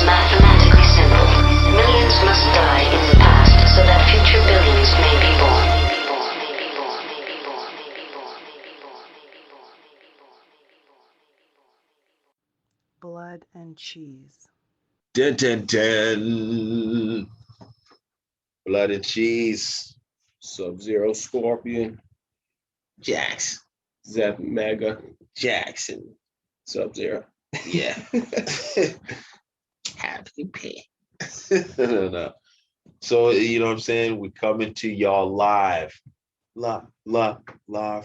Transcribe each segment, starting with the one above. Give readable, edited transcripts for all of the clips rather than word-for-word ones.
mathematically simple. Millions must die in the past so that future billions may be born. Blood and cheese. Dun, dun, dun. Blood and cheese. Sub-Zero, Scorpion, Jax. Zep, Mega, Jackson. Sub-Zero. Yeah. Happy pay. No. So, you know what I'm saying? We coming to y'all live. Live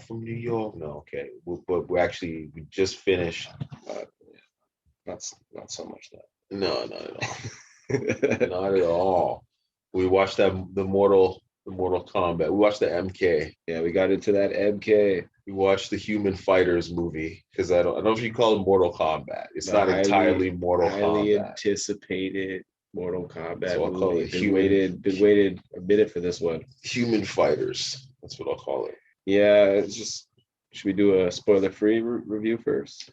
from New York. No, okay. But we just finished. Uh, not so much that. No, not at all. Not at all. We watched the Mortal Kombat. We watched the MK. Yeah, we got into that MK. We watched the Human Fighters movie because I don't know if you call it Mortal Kombat. It's The not highly- entirely Mortal Highly Kombat. anticipated Mortal Kombat So I'll call movie. it Been waited a minute for this one. Human Fighters. That's what I'll call it. Yeah, it's just. Should we do a spoiler-free review first?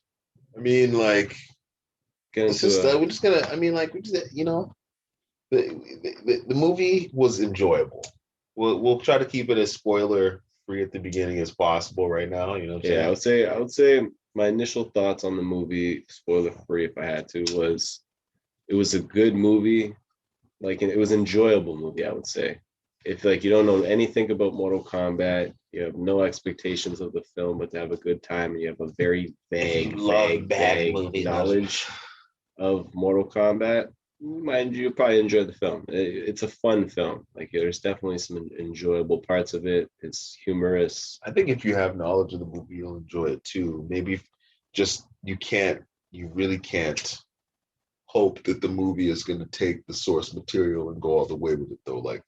I mean, like, Get it's into just we're just gonna. I mean, like, we just, you know, the movie was enjoyable. We'll try to keep it as spoiler free at the beginning as possible right now. You know what I'm Yeah, saying? I would say my initial thoughts on the movie, spoiler free if I had to, was it was a good movie. Like it was an enjoyable movie, I would say. If like you don't know anything about Mortal Kombat, you have no expectations of the film, but to have a good time, and you have a very vague movies, knowledge of Mortal Kombat, mind you, you'll probably enjoy the film. It's a fun film. Like there's definitely some enjoyable parts of it. It's humorous. I think if you have knowledge of the movie, you'll enjoy it too. Maybe just you really can't hope that the movie is going to take the source material and go all the way with it though. Like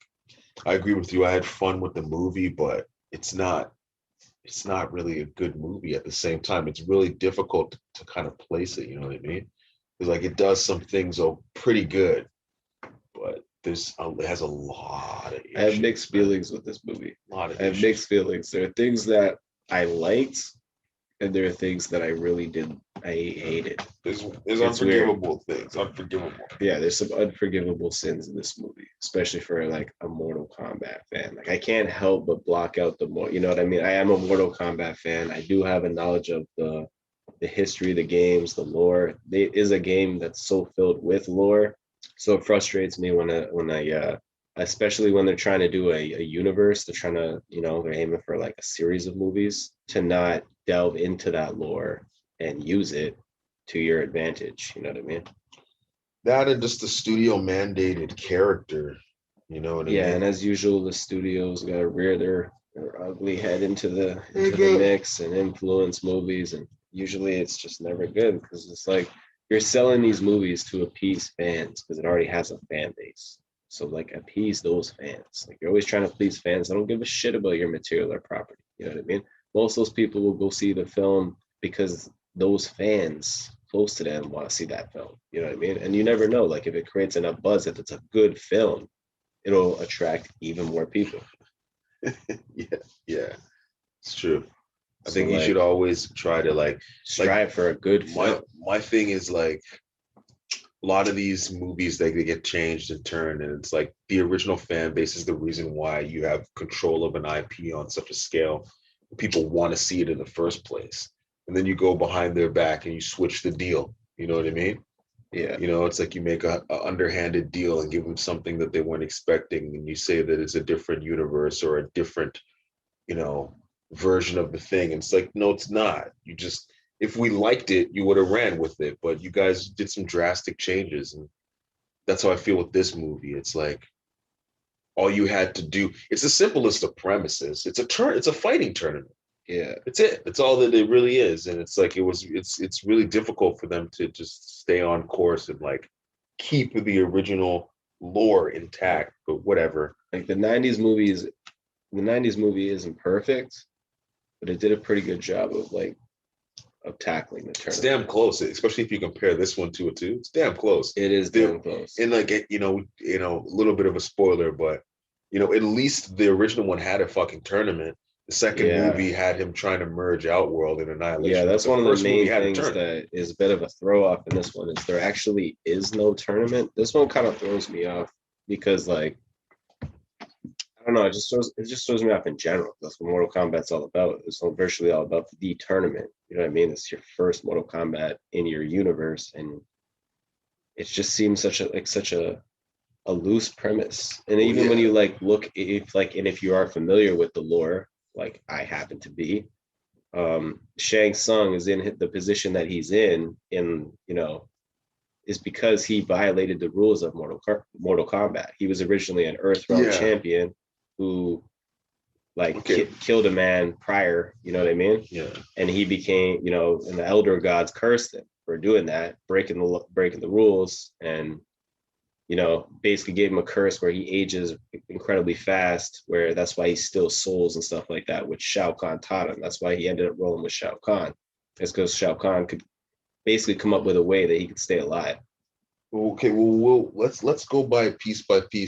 I agree with you. I had fun with the movie, but it's not really a good movie at the same time. It's really difficult to kind of place it, you know what I mean? Because like it does some things pretty good, but it has a lot of issues. I have mixed feelings with this movie. I I have mixed feelings. There are things that I liked, and there are things that I hated. There's It's unforgivable things. Unforgivable. Yeah, there's some unforgivable sins in this movie, especially for like a Mortal Kombat fan. Like I can't help but block out you know what I mean? I am a Mortal Kombat fan. I do have a knowledge of the history, the games, the lore. It is a game that's so filled with lore. So it frustrates me when I especially when they're trying to do a universe, they're trying to, you know, they're aiming for like a series of movies to not delve into that lore and use it to your advantage. You know what I mean? That and just the studio mandated character, you know what I mean? Yeah, and as usual, the studios got to rear their ugly head into the mix and influence movies, and usually it's just never good because it's like you're selling these movies to appease fans because it already has a fan base. So like appease those fans. Like you're always trying to please fans. I don't give a shit about your material or property. You know what I mean? Most of those people will go see the film because those fans close to them want to see that film. You know what I mean? And you never know. Like if it creates enough buzz, if it's a good film, it'll attract even more people. yeah, it's true. I So, think you like, should always try to like strive for a good film. my thing is like a lot of these movies they get changed and turned, and it's like the original fan base is the reason why you have control of an IP on such a scale. People want to see it in the first place, and then you go behind their back and you switch the deal. You know what I mean? Yeah. You know, it's like you make a underhanded deal and give them something that they weren't expecting, and you say that it's a different universe or a different, you know, version of the thing. And it's like, no, it's not. You just, if we liked it, you would have ran with it. But you guys did some drastic changes, and that's how I feel with this movie. It's like all you had to do. It's the simplest of premises. It's a fighting tournament. Yeah. It's it. It's all that it really is. And it's like it's really difficult for them to just stay on course and like keep the original lore intact, but whatever. Like the 90s movie isn't perfect, but it did a pretty good job of tackling the It's tournament. damn close, especially if you compare this one to it too. It's damn close. It is damn close. And like you know, a little bit of a spoiler, but you know, at least the original one had a fucking tournament. The second Yeah. movie had him trying to merge Outworld and Annihilation. Yeah, but that's the one of the first movie main had a things tournament. that is a bit of a throw off in this one is there actually is no tournament. This one kind of throws me off because like I don't know, it just throws me off in general. That's what Mortal Kombat's all about. It's virtually all about the tournament. You know what I mean? It's your first Mortal Kombat in your universe, and it just seems such a loose premise. And Well, even when yeah. you like look if like and if you are familiar with the lore, like I happen to be, Shang Tsung is in the position that he's in is because he violated the rules of Mortal Kombat. He was originally an Earth Realm Yeah. champion who like Okay. killed a man prior, you know what I mean? Yeah. And he became, and the elder gods cursed him for doing that, breaking the rules, and basically gave him a curse where he ages incredibly fast, where that's why he steals souls and stuff like that, which Shao Kahn taught him. That's why he ended up rolling with Shao Kahn. It's because Shao Kahn could basically come up with a way that he could stay alive. Okay. Well, let's go by piece.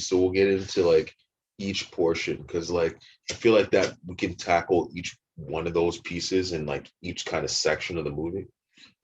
So we'll get into like each portion because like I feel like that we can tackle each one of those pieces in like each kind of section of the movie.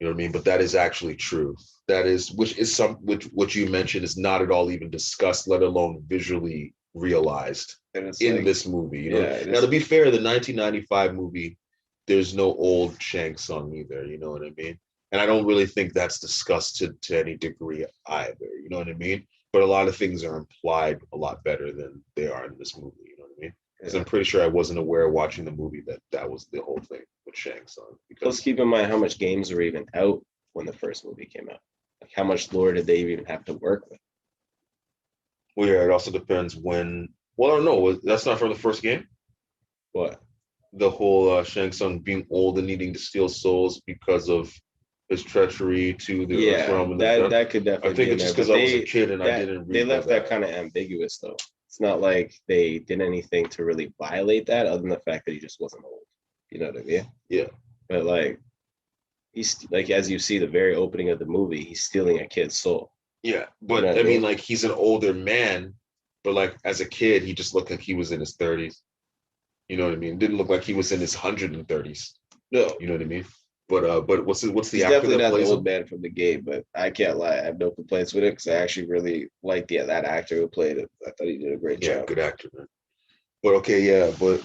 You know what I mean? But that is actually true. That is, which you mentioned is not at all even discussed, let alone visually realized in this movie. You know, yeah, now to be fair, the 1995 movie, there's no old Shang Tsung either. You know what I mean? And I don't really think that's discussed to any degree either. You know what I mean? But a lot of things are implied a lot better than they are in this movie. You know what I mean? Because I'm pretty sure I wasn't aware watching the movie that was the whole thing with Shang Tsung. Let's Because keep in mind how much games were even out when the first movie came out. Like how much lore did they even have to work with? well, yeah, it also depends when. Well, I don't know. That's not from the first game. What? The whole Shang Tsung being old and needing to steal souls because of his treachery to the Earth Yeah, realm and that could definitely I think be in it's there. just because But I was a kid and I didn't they read left that kind of ambiguous though. It's not like they did anything to really violate that, other than the fact that he just wasn't old. You know what I mean? Yeah. But like he's like as you see the very opening of the movie, he's stealing a kid's soul. Yeah, You know but what I I mean, mean? like he's an older man, but like as a kid, he just looked like he was in his 30s. You know what I mean? Didn't look like he was in his 130s. No, You know what I mean? But what's the he's actor definitely that not the plays old him? man from the game, but I can't lie. I have no complaints with it because I actually really liked that actor who played it. I thought he did a great Yeah, job. good actor, man. But okay, yeah, but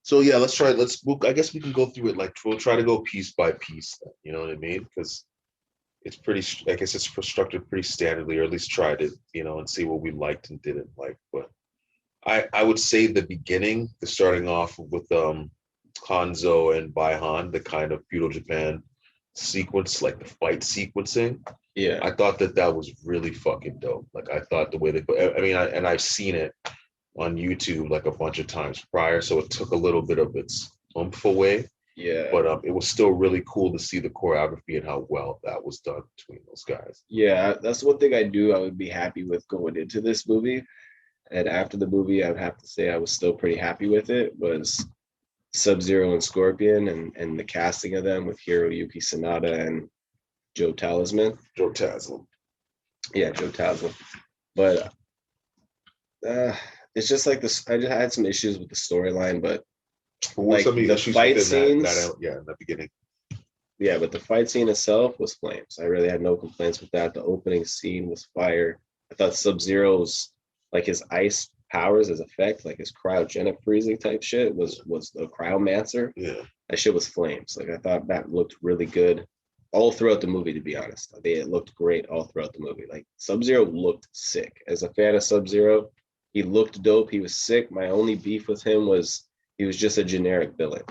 so yeah, let's try. I guess we can go through it. Like we'll try to go piece by piece. Then, you know what I mean? Because it's pretty. I guess it's constructed pretty standardly, or at least tried it. And see what we liked and didn't like. But I would say the beginning, the starting off with Hanzo and Baihan, the kind of feudal Japan sequence, like the fight sequencing. Yeah, I thought that was really fucking dope. Like I thought the way they put. I mean, and I've seen it on YouTube like a bunch of times prior, so it took a little bit of its oomph away. yeah. But it was still really cool to see the choreography and how well that was done between those guys. Yeah, that's one thing I would be happy with going into this movie. And after the movie, I would have to say I was still pretty happy with it. Was Sub-Zero and Scorpion and the casting of them with Hiroyuki Sanada and Joe Talisman. Joe Taslim. Yeah, Joe Talisman. But it's just like this. I just had some issues with the storyline, but like Some of the the issues fight within scenes. in the beginning. Yeah, but the fight scene itself was flames. I really had no complaints with that. The opening scene was fire. I thought Sub-Zero's like his ice powers, his effect, like his cryogenic freezing type shit was the cryomancer. Yeah. That shit was flames. Like I thought that looked really good all throughout the movie, to be honest. It looked great all throughout the movie. Like Sub-Zero looked sick. As a fan of Sub-Zero, he looked dope. He was sick. My only beef with him was he was just a generic villain.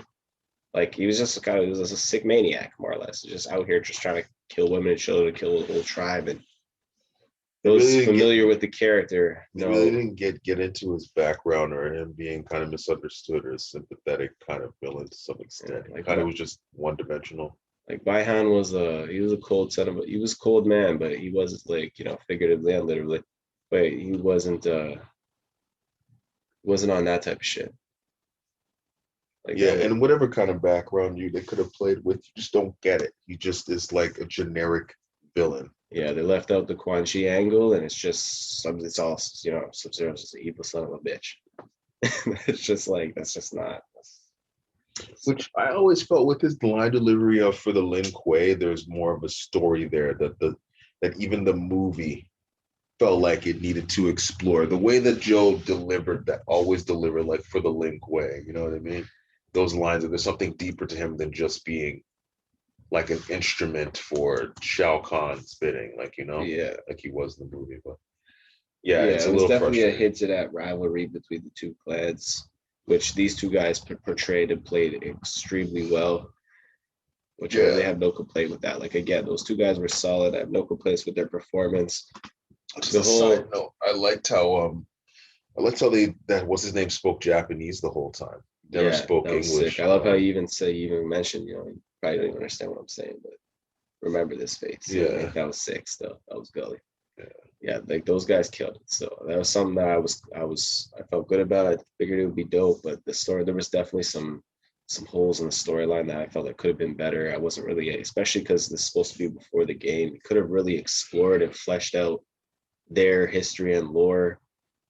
Like he was just he was just a sick maniac, more or less. Just out here just trying to kill women and children, kill a whole tribe. And those really familiar with the character, They no, really didn't get into his background or him being kind of misunderstood or sympathetic kind of villain to some extent. Yeah, like Kind of was just one dimensional. like Baihan was he was a cold son of he was a cold man, but he wasn't like, figuratively and literally, but he wasn't on that type of shit. Like Yeah, that was, and whatever kind of background they could have played with, you just don't get it. He just is like a generic villain. yeah, they left out the Quan Chi angle, and it's all Sub-Zero's just an evil son of a bitch. It's just like that's just not Which I always felt with his line delivery of for the Lin Kuei, there's more of a story there that even the movie felt like it needed to explore. The way that Joe delivered that, always delivered like for the Lin Kuei, you know what I mean? Those lines, there's something deeper to him than just being like an instrument for Shao Kahn's bidding, like, you know, Yeah. like he was in the movie. But yeah, Yeah, it's a it was little definitely a frustrating. hint to that rivalry between the two clans, which these two guys portrayed and played extremely well. Which I really Yeah. have no complaint with that. Like again, those two guys were solid. I have no complaints with their performance. Just The a whole side note, I liked how that what's his name spoke Japanese the whole time. Never yeah, spoke that was English. sick. I love how you even mentioned, you probably don't even understand what I'm saying, but remember this face. Yeah. That was sick stuff. That was gully. Yeah. Yeah, like those guys killed it. So that was something that I felt good about. I figured it would be dope, but the story, there was definitely some holes in the storyline that I felt like could have been better. I wasn't really, especially because this is supposed to be before the game. It could have really explored and fleshed out their history and lore,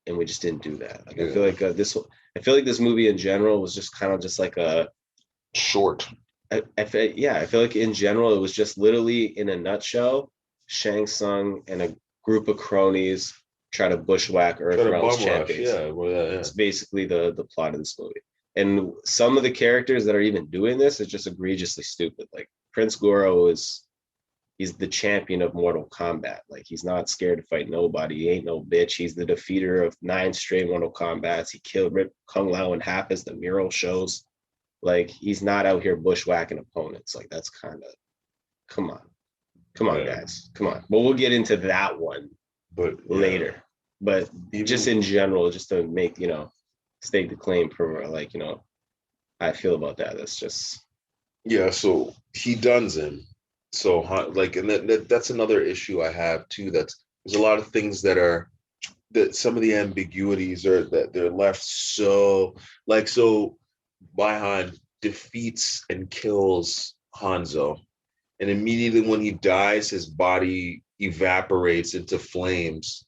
and we just didn't do that. Like I feel like I feel like this movie in general was just kind of just like a Short. I feel like in general it was just literally in a nutshell, Shang Tsung and a group of cronies try to bushwhack Try to Earthrealm's bum rush. champions. Yeah. Well, yeah. It's basically the plot of this movie. And some of the characters that are even doing this is just egregiously stupid. Like Prince Goro he's the champion of Mortal Kombat. Like he's not scared to fight nobody. He ain't no bitch. He's the defeater of 9 straight Mortal Kombats. He killed Rip Kung Lao in half, as the mural shows. Like he's not out here bushwhacking opponents. Like that's kind of, come on, guys, come on. But we'll get into that one later. But just in general, just to make stake the claim for like how I feel about that. That's just So he duns him. So like, and that's another issue I have too. There's a lot of things that some of the ambiguities are that they're left so like so. Baihan defeats and kills Hanzo, and immediately when he dies, his body evaporates into flames,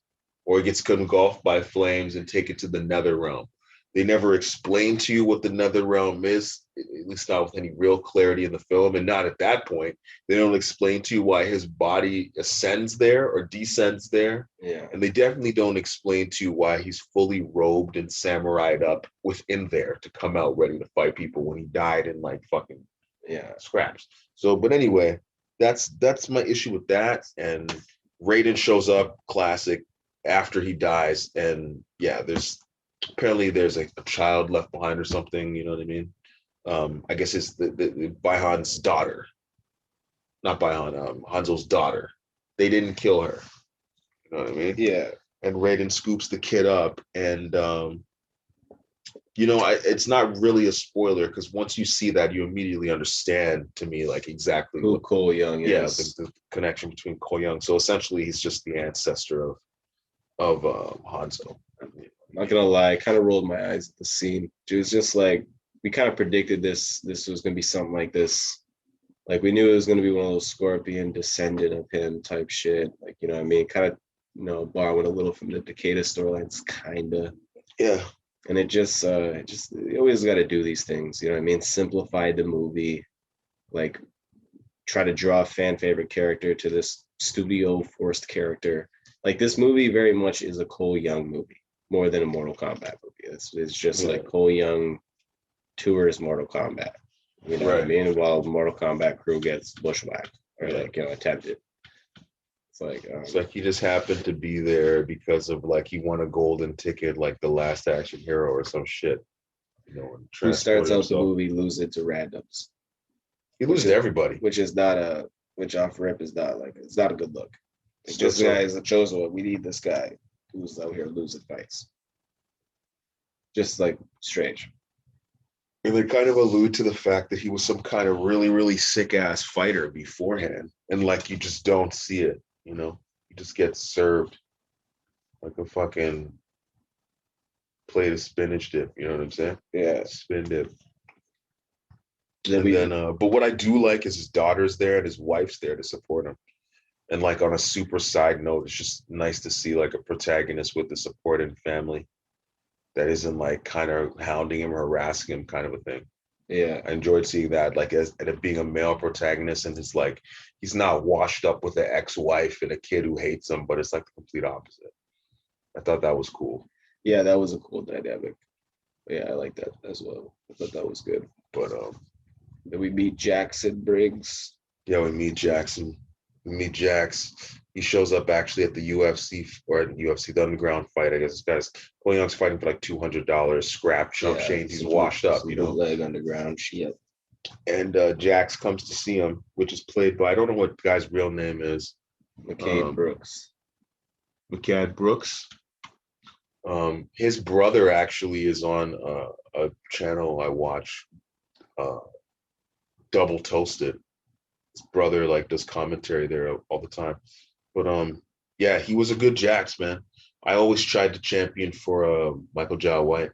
or gets engulfed by flames and taken to the nether realm. They never explain to you what the nether realm is, at least not with any real clarity in the film, and not at that point. They don't explain to you why his body ascends there or descends there. Yeah. And they definitely don't explain to you why he's fully robed and samurai'd up within there to come out ready to fight people when he died in like fucking scraps. So, but anyway, that's my issue with that. And Raiden shows up, classic, after he dies, and there's a child left behind or something, you know what I mean? I guess it's the Baihan's daughter, not Baihan, Hanzo's daughter. They didn't kill her, you know what I mean? Yeah. And Raiden scoops the kid up, and it's not really a spoiler because once you see that, you immediately understand to me like exactly who Cole Young is. The connection between Cole Young. So essentially, he's just the ancestor of Hanzo. Not gonna lie, I kind of rolled my eyes at the scene. It was just like we kind of predicted this was gonna be something like this. Like we knew it was gonna be one of those Scorpion descendant of him type shit. Like what I mean, kind of borrowing a little from the Takeda storylines, kinda. Yeah. And it just you always got to do these things. You know what I mean? Simplify the movie, like try to draw a fan favorite character to this studio forced character. Like this movie very much is a Cole Young movie more than a Mortal Kombat movie. It's just like Cole Young tours Mortal Kombat. You know what I mean? While Mortal Kombat crew gets bushwhacked or attempted. It's like he just happened to be there because of like he won a golden ticket, like the Last Action Hero or some shit. Who starts out the movie losing to randoms? He loses to everybody, which off rip is not it's not a good look. Like, this guy is a chosen one. We need this guy who's out here losing fights. Just like strange. And they kind of allude to the fact that he was some kind of really, really sick ass fighter beforehand, and like you just don't see it. You just get served like a fucking plate of spinach dip. You know what I'm saying? Yeah, spin dip. But what I do like is his daughter's there and his wife's there to support him. And like on a super side note, it's just nice to see like a protagonist with a supporting family that isn't like kind of hounding him or harassing him, kind of a thing. Yeah. I enjoyed seeing that, like as and it being a male protagonist, and it's like he's not washed up with an ex-wife and a kid who hates him, but it's like the complete opposite. I thought that was cool. Yeah, that was a cool dynamic. Yeah, I like that as well. I thought that was good. But Then we meet Jackson Briggs. yeah, we meet Jackson. We meet Jax. He shows up actually at the UFC or at the UFC, the underground fight. I guess this guy's Cole Young's fighting for like $200, scrap chump change. He's washed up, you know. Leg underground shit. And Jax comes to see him, which is played by I don't know what the guy's real name is. McCade Brooks. McCad Brooks. His brother actually is on a channel I watch, Double Toasted. His brother like does commentary there all the time. But yeah, he was a good Jax, man. I always tried to champion for Michael Jai White.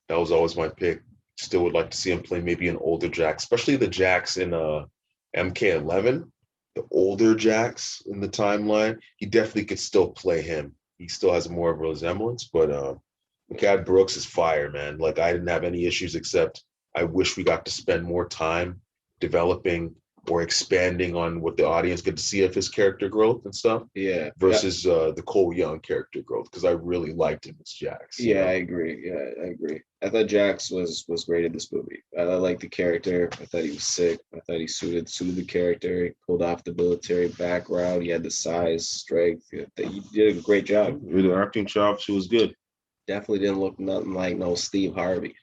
That was always my pick. Still would like to see him play maybe an older Jax, especially the Jax in MK11, the older Jax in the timeline. He definitely could still play him. He still has more of a resemblance, but McCad Brooks is fire, man. Like I didn't have any issues except I wish we got to spend more time developing or expanding on what the audience get to see of his character growth and stuff. Yeah. Versus the Cole Young character growth, because I really liked him as Jax. Yeah, I agree. Yeah, I agree. I thought Jax was great in this movie. I liked the character. I thought he was sick. I thought he suited the character. He pulled off the military background. He had the size, strength. He did a great job. The acting chops, she was good. Definitely didn't look nothing like no Steve Harvey.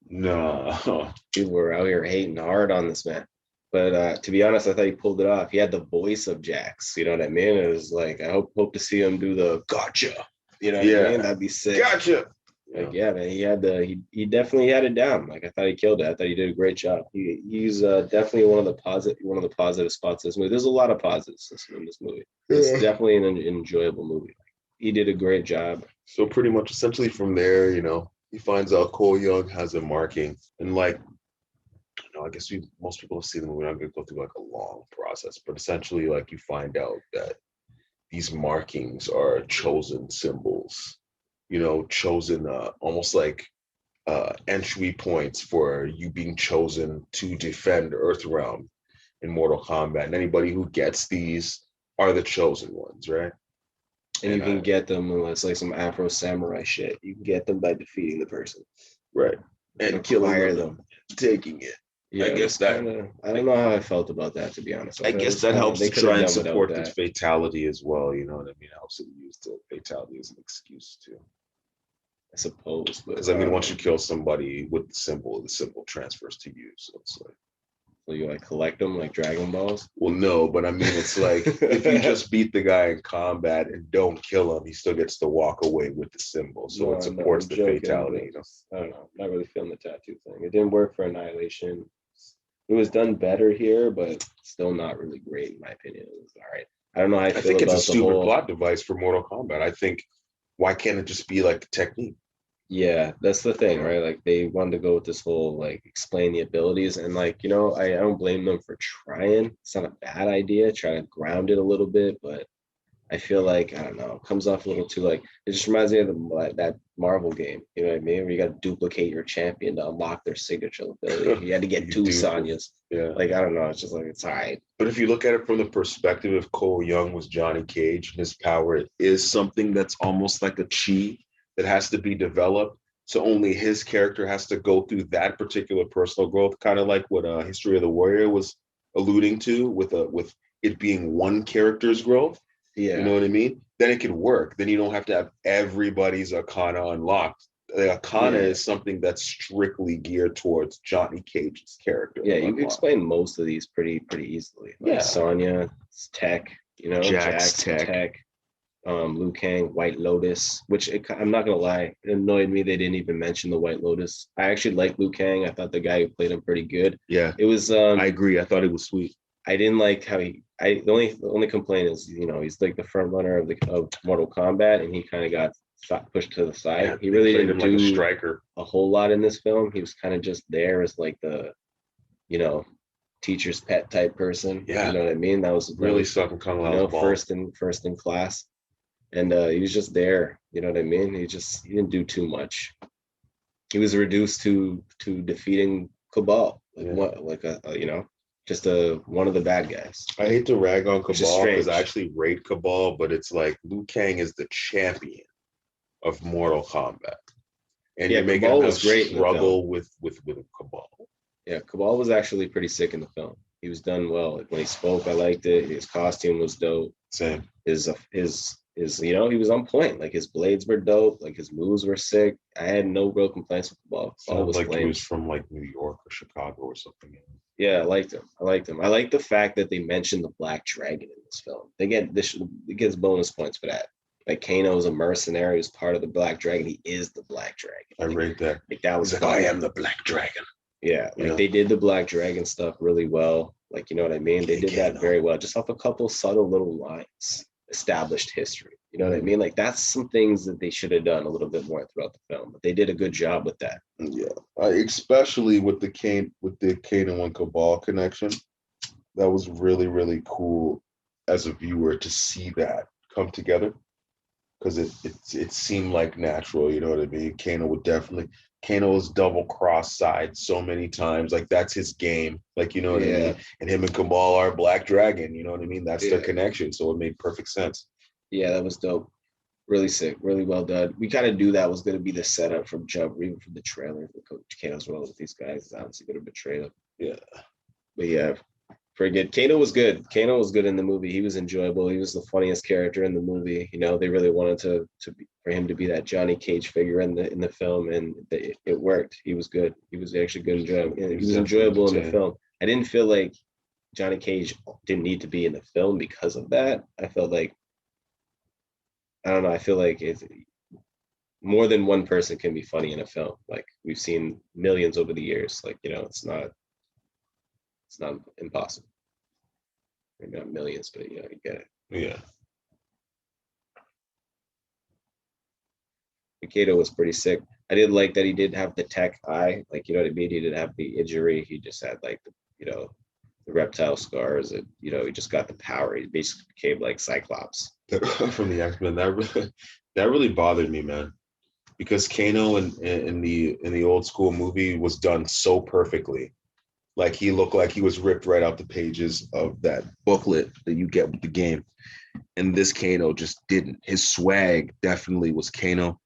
No. People were out here hating hard on this man. But to be honest, I thought he pulled it off. He had the voice of Jax. You know what I mean? It was like I hope to see him do the gotcha. You know what I mean? That'd be sick. Gotcha. Like yeah, man, he definitely had it down. Like I thought he killed it. I thought he did a great job. He's definitely one of the positive spots in this movie. There's a lot of positives in this movie. It's definitely an enjoyable movie. He did a great job. So pretty much essentially from there, you know, he finds out Cole Young has a marking, and like, you know, I guess most people have seen the movie. I'm not gonna go through like a long process, but essentially, like, you find out that these markings are chosen symbols, you know, chosen almost like entry points for you being chosen to defend Earthrealm in Mortal Kombat. And anybody who gets these are the chosen ones, right? And you can get them unless like some Afro samurai shit. You can get them by defeating the person, right? And killing them, taking it. Yeah, I guess that I don't know how I felt about that, to be honest. I guess that helps to try and support the fatality as well. You know what I mean? It helps to use the fatality as an excuse too. I suppose, because I mean, once you kill somebody with the symbol transfers to you. So it's like, so you like collect them like Dragon Balls? Well, no, but I mean, it's like if you just beat the guy in combat and don't kill him, he still gets to walk away with the symbol. So it supports the fatality. You know? I don't know. I'm not really feeling the tattoo thing. It didn't work for Annihilation. It was done better here, but still not really great in my opinion. It was all right. I don't know how I think it's a stupid plot device for Mortal Kombat. I think why can't it just be like a technique? Yeah, that's the thing, right? Like they wanted to go with this whole like explain the abilities, and like, you know, I don't blame them for trying. It's not a bad idea. Try to ground it a little bit, but I feel like, I don't know, it comes off a little too like, it just reminds me of that Marvel game, you know what I mean? Where you got to duplicate your champion to unlock their signature ability. You had to get two Sonyas. Yeah. Like, I don't know, it's just like, it's all right. But if you look at it from the perspective of Cole Young was Johnny Cage, his power is something that's almost like a chi that has to be developed. So only his character has to go through that particular personal growth, kind of like what History of the Warrior was alluding to with it being one character's growth. Yeah. You know what I mean? Then it can work. Then you don't have to have everybody's Arcana unlocked. The Arcana is something that's strictly geared towards Johnny Cage's character. Yeah, you can explain most of these pretty easily. Like Sonya, Tech, you know, Jax, Tech. Liu Kang, White Lotus, which I'm not gonna lie, it annoyed me they didn't even mention the White Lotus. I actually like Liu Kang. I thought the guy who played him pretty good. Yeah, it was. I agree. I thought it was sweet. I didn't like how the only complaint is, you know, he's like the front runner of Mortal Kombat, and he kind of got pushed to the side. Yeah, he really didn't do like a striker a whole lot in this film. He was kind of just there as like the, you know, teacher's pet type person. Yeah, you know what I mean. That was really sucking Kung Lao's ball. First in class. And he was just there, you know what I mean? He didn't do too much. He was reduced to defeating Cabal, like Yeah. what, like just one of the bad guys. I hate to rag on Which is Cabal because I strange. actually rate Cabal, but it's like Liu Kang is the champion of Mortal Kombat, and Yeah, you're making Cabal him was great in the struggle with Cabal. Yeah, Cabal was actually pretty sick in the film. He was done well. Like when he spoke, I liked it. His costume was dope. Same. His he was on point. Like his blades were dope. Like his moves were sick. I had no real complaints with Cabal. Cabal Sounds was like he flame. was from like New York or Chicago or something. Yeah, I liked him. I liked him. I like the fact that they mentioned the Black Dragon in this film. It gets bonus points for that. Like Kano is a mercenary, who's part of the Black Dragon. He is the Black Dragon. I rate that. Like that was He's like, I fun. am the Black Dragon. Yeah, like Yeah. they did the Black Dragon stuff really well. Like, you know what I mean? They did that very well. Just off a couple subtle little lines, established history. You know what I mean? Like that's some things that they should have done a little bit more throughout the film. But they did a good job with that. Yeah, especially with the Kano and Cabal connection. That was really, really cool as a viewer to see that come together, because it seemed like natural. You know what I mean? Kano was double cross side so many times. Like that's his game. Like, you know what I mean? And him and Cabal are Black Dragon. You know what I mean? That's their connection. So it made perfect sense. Yeah, that was dope. Really sick. Really well done. We kind of knew that was going to be the setup from jump, even from the trailer. The Coach Kano's role with these guys is obviously going to betray them. Yeah. But yeah, pretty good. Kano was good. Kano was good in the movie. He was enjoyable. He was the funniest character in the movie. You know, they really wanted for him to be that Johnny Cage figure in the film, and it worked. He was good. He was actually good. Enjoyable. He was enjoyable in the film. I didn't feel like Johnny Cage didn't need to be in the film because of that. I felt like, I don't know. I feel like it's more than one person can be funny in a film. Like we've seen millions over the years. Like, you know, it's not impossible. Maybe not millions, but you get it. Yeah. Kato was pretty sick. I did like that he did have the tech eye. Like, you know what I mean? He didn't have the injury. He just had like the reptile scars. And, he just got the power. He basically became like Cyclops. From the X-Men. That really bothered me, man. Because Kano in the old school movie was done so perfectly. Like he looked like he was ripped right out the pages of that booklet that you get with the game. And this Kano just didn't. His swag definitely was Kano.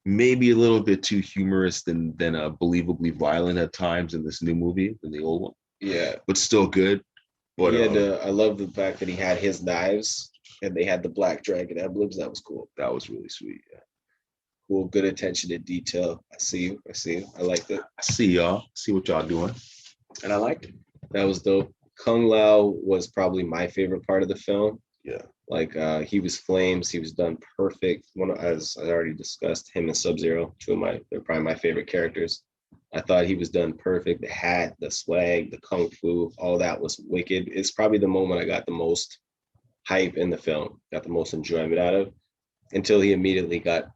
Maybe a little bit too humorous than believably violent at times in this new movie than the old one. Yeah. But still good. But I love the fact that he had his knives and they had the Black Dragon emblems. That was cool. That was really sweet. Yeah. Cool. Good attention to detail. I see you. I liked it. I see y'all. See what y'all doing. And I liked it. That was dope. Kung Lao was probably my favorite part of the film. Yeah. Like he was flames. He was done perfect. As I already discussed, him and Sub-Zero, they're probably my favorite characters. I thought he was done perfect. The hat, the swag, the kung fu, all that was wicked. It's probably the moment I got the most hype in the film, got the most enjoyment out of, until he immediately got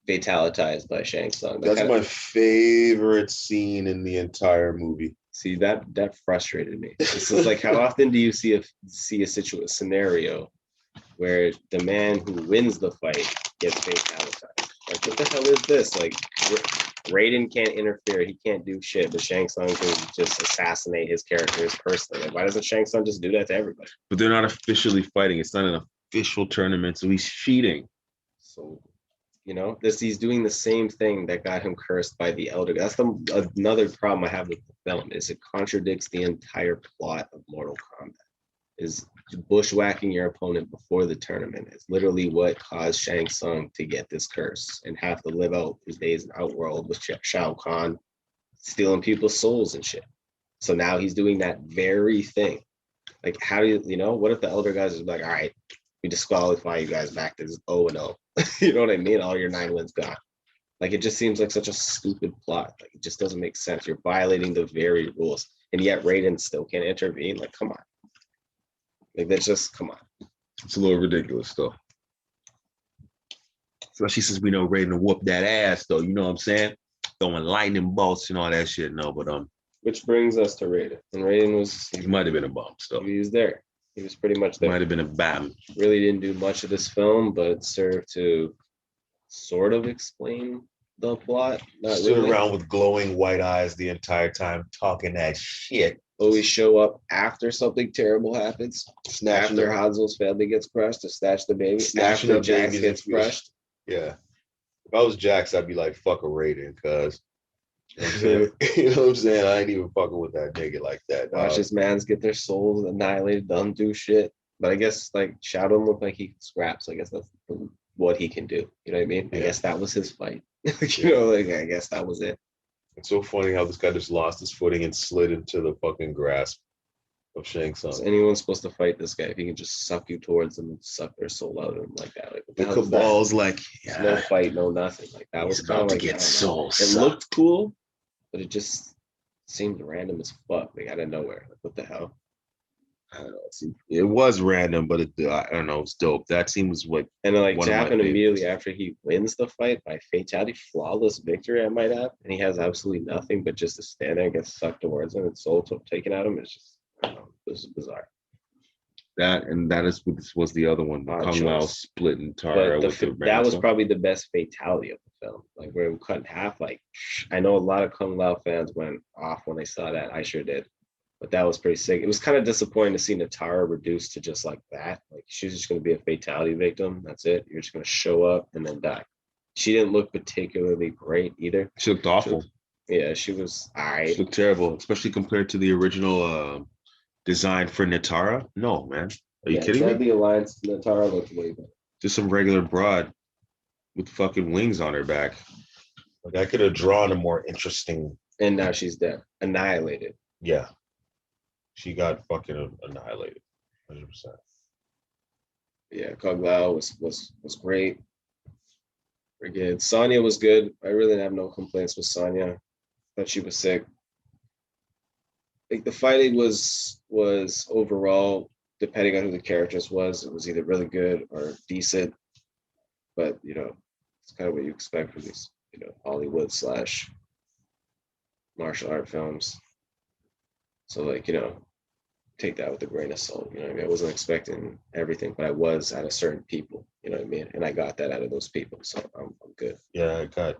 fatalitized by Shang Tsung. That's my favorite scene in the entire movie. See, that frustrated me. This is like, how often do you see a scenario where the man who wins the fight gets fatalitized? Like, what the hell is this? Like, Raiden can't interfere. He can't do shit, but Shang Tsung can just assassinate his characters personally. Like, why doesn't Shang Tsung just do that to everybody? But they're not officially fighting. It's not an official tournament, so he's cheating. So, he's doing the same thing that got him cursed by the Elder. That's another problem I have with the film, is it contradicts the entire plot of Mortal Kombat. Is bushwhacking your opponent before the tournament is literally what caused Shang Tsung to get this curse and have to live out his days in Outworld with Shao Kahn stealing people's souls and shit. So now he's doing that very thing. Like, how do what if the Elder guys are like, all right, we disqualify you guys back to 0-0. You know what I mean? All your 9 wins gone. Like, it just seems like such a stupid plot. Like, it just doesn't make sense. You're violating the very rules, and yet Raiden still can't intervene. Like, come on. Like, that's just, come on. It's a little ridiculous, though. Especially since we know Raiden whoop that ass, though. You know what I'm saying? Throwing lightning bolts and all that shit. No, but which brings us to Raiden. And Raiden he might have been a bum still. He was there. He was pretty much there. Might have been a bam. Really didn't do much of this film, but served to sort of explain the plot. Not Stood really. around with glowing white eyes the entire time, talking that shit. Always show up after something terrible happens. Snatching After the, Hanzo's family gets crushed to snatch the baby. snatching After the Jax babies gets and shit. crushed. Yeah. If I was Jax, I'd be like, fuck a Raiden, cuz. You know what I'm saying? You know what I'm saying? I ain't even fucking with that nigga like that. Watch Dog. his mans get their souls annihilated, don't do shit. But I guess like Shadow looked like he can scrap, so I guess that's what he can do. You know what I mean? I Yeah. guess that was his fight. You know, like I guess that was it. It's so funny how this guy just lost his footing and slid into the fucking grasp of Shang Tsung. Is anyone supposed to fight this guy if he can just suck you towards them and suck their soul out of him like that? Like what The hell is that? Cabal's like, There's no fight, no nothing. Like that was kind of like I don't know. It looked cool, but it just seemed random as fuck. Like out of nowhere. Like what the hell? I don't know. It was random, but I don't know. It's dope. That scene was what. And then like One to of my happen favorites. immediately after he wins the fight by fatality, flawless victory, I might have, and he has absolutely nothing but just to stand there and get sucked towards him and soul taken out of him. It's just, I don't know, this is bizarre. That is what this was the other one. Odd Kung Lao choice. splitting Tara But with the that was bandsaw. probably the best fatality of the film, like where it cut in half. Like I know a lot of Kung Lao fans went off when they saw that. I sure did. But that was pretty sick. It was kind of disappointing to see Natara reduced to just like that. Like she's just going to be a fatality victim. That's it. You're just going to show up and then die. She didn't look particularly great either. She looked awful. Yeah, she was all She right. looked terrible, especially compared to the original design for Natara. No, man. Are you kidding me? Deadly Alliance, Natara looked way better. Just some regular broad with fucking wings on her back. Like I could have drawn a more interesting. And now she's dead, annihilated. Yeah. She got fucking annihilated. 100%. Yeah, Kung Lao was great. Very good. Sonya was good. I really have no complaints with Sonya. Thought she was sick. Like the fighting was overall, depending on who the characters was, it was either really good or decent. But you know, it's kind of what you expect from these, you know, Hollywood / martial art films. So like, you know, take that with a grain of salt. You know what I mean? I wasn't expecting everything, but I was out of certain people, you know what I mean? And I got that out of those people. So I'm good. Yeah, I got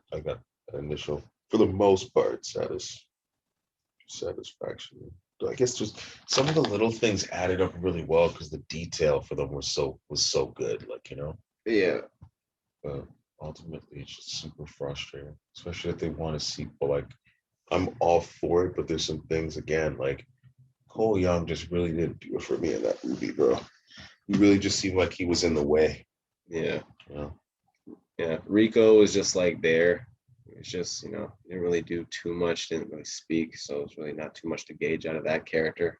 initial, for the most part, satisfaction. I guess just some of the little things added up really well because the detail for them was so good. Like, you know. Yeah. But ultimately it's just super frustrating, especially if they want to see. But like, I'm all for it, but there's some things again like Cole Young just really didn't do it for me in that movie, bro. He really just seemed like he was in the way. Yeah. You know? Yeah. Rico was just like there. It's just, you know, didn't really do too much, didn't really speak. So it's really not too much to gauge out of that character.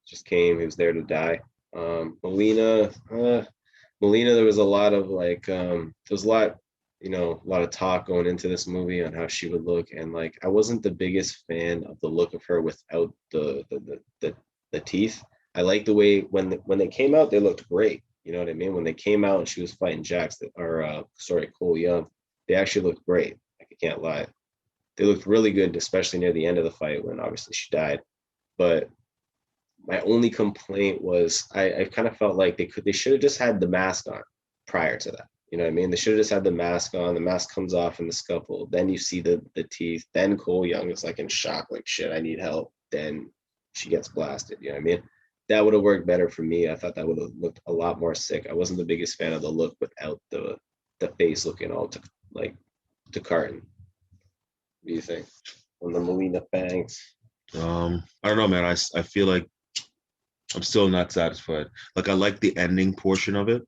Just came, he was there to die. Melina, there was a lot of like, there was a lot, you know, a lot of talk going into this movie on how she would look. And like, I wasn't the biggest fan of the look of her without the teeth. I like the way when they came out, they looked great. You know what I mean? When they came out and she was fighting Cole Young, they actually looked great. Like, I can't lie. They looked really good, especially near the end of the fight when obviously she died. But my only complaint was I kind of felt like they should have just had the mask on prior to that. You know what I mean? They should have just had the mask on. The mask comes off in the scuffle. Then you see the teeth. Then Cole Young is like in shock, like shit, I need help. Then she gets blasted. You know what I mean? That would have worked better for me. I thought that would have looked a lot more sick. I wasn't the biggest fan of the look without the face looking all to carton. What do you think? On the Melina fangs. I don't know, man. I feel like I'm still not satisfied. Like I like the ending portion of it,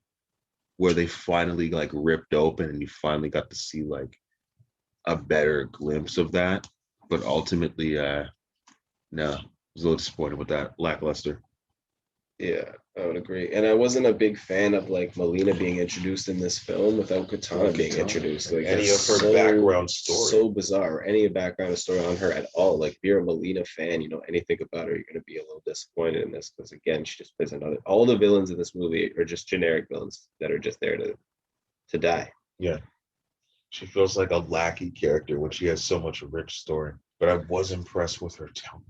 where they finally like ripped open and you finally got to see like a better glimpse of that. But ultimately, no, I was a little disappointed with that. Lackluster. Yeah, I would agree. And I wasn't a big fan of like Melina being introduced in this film without Katana being introduced. Like any of that's her background story. So bizarre. Or any background story on her at all. Like if you're a Melina fan, you know anything about her, you're gonna be a little disappointed in this because again, she just plays another. All the villains in this movie are just generic villains that are just there to die. Yeah. She feels like a lackey character when she has so much a rich story. But I was impressed with her teleport.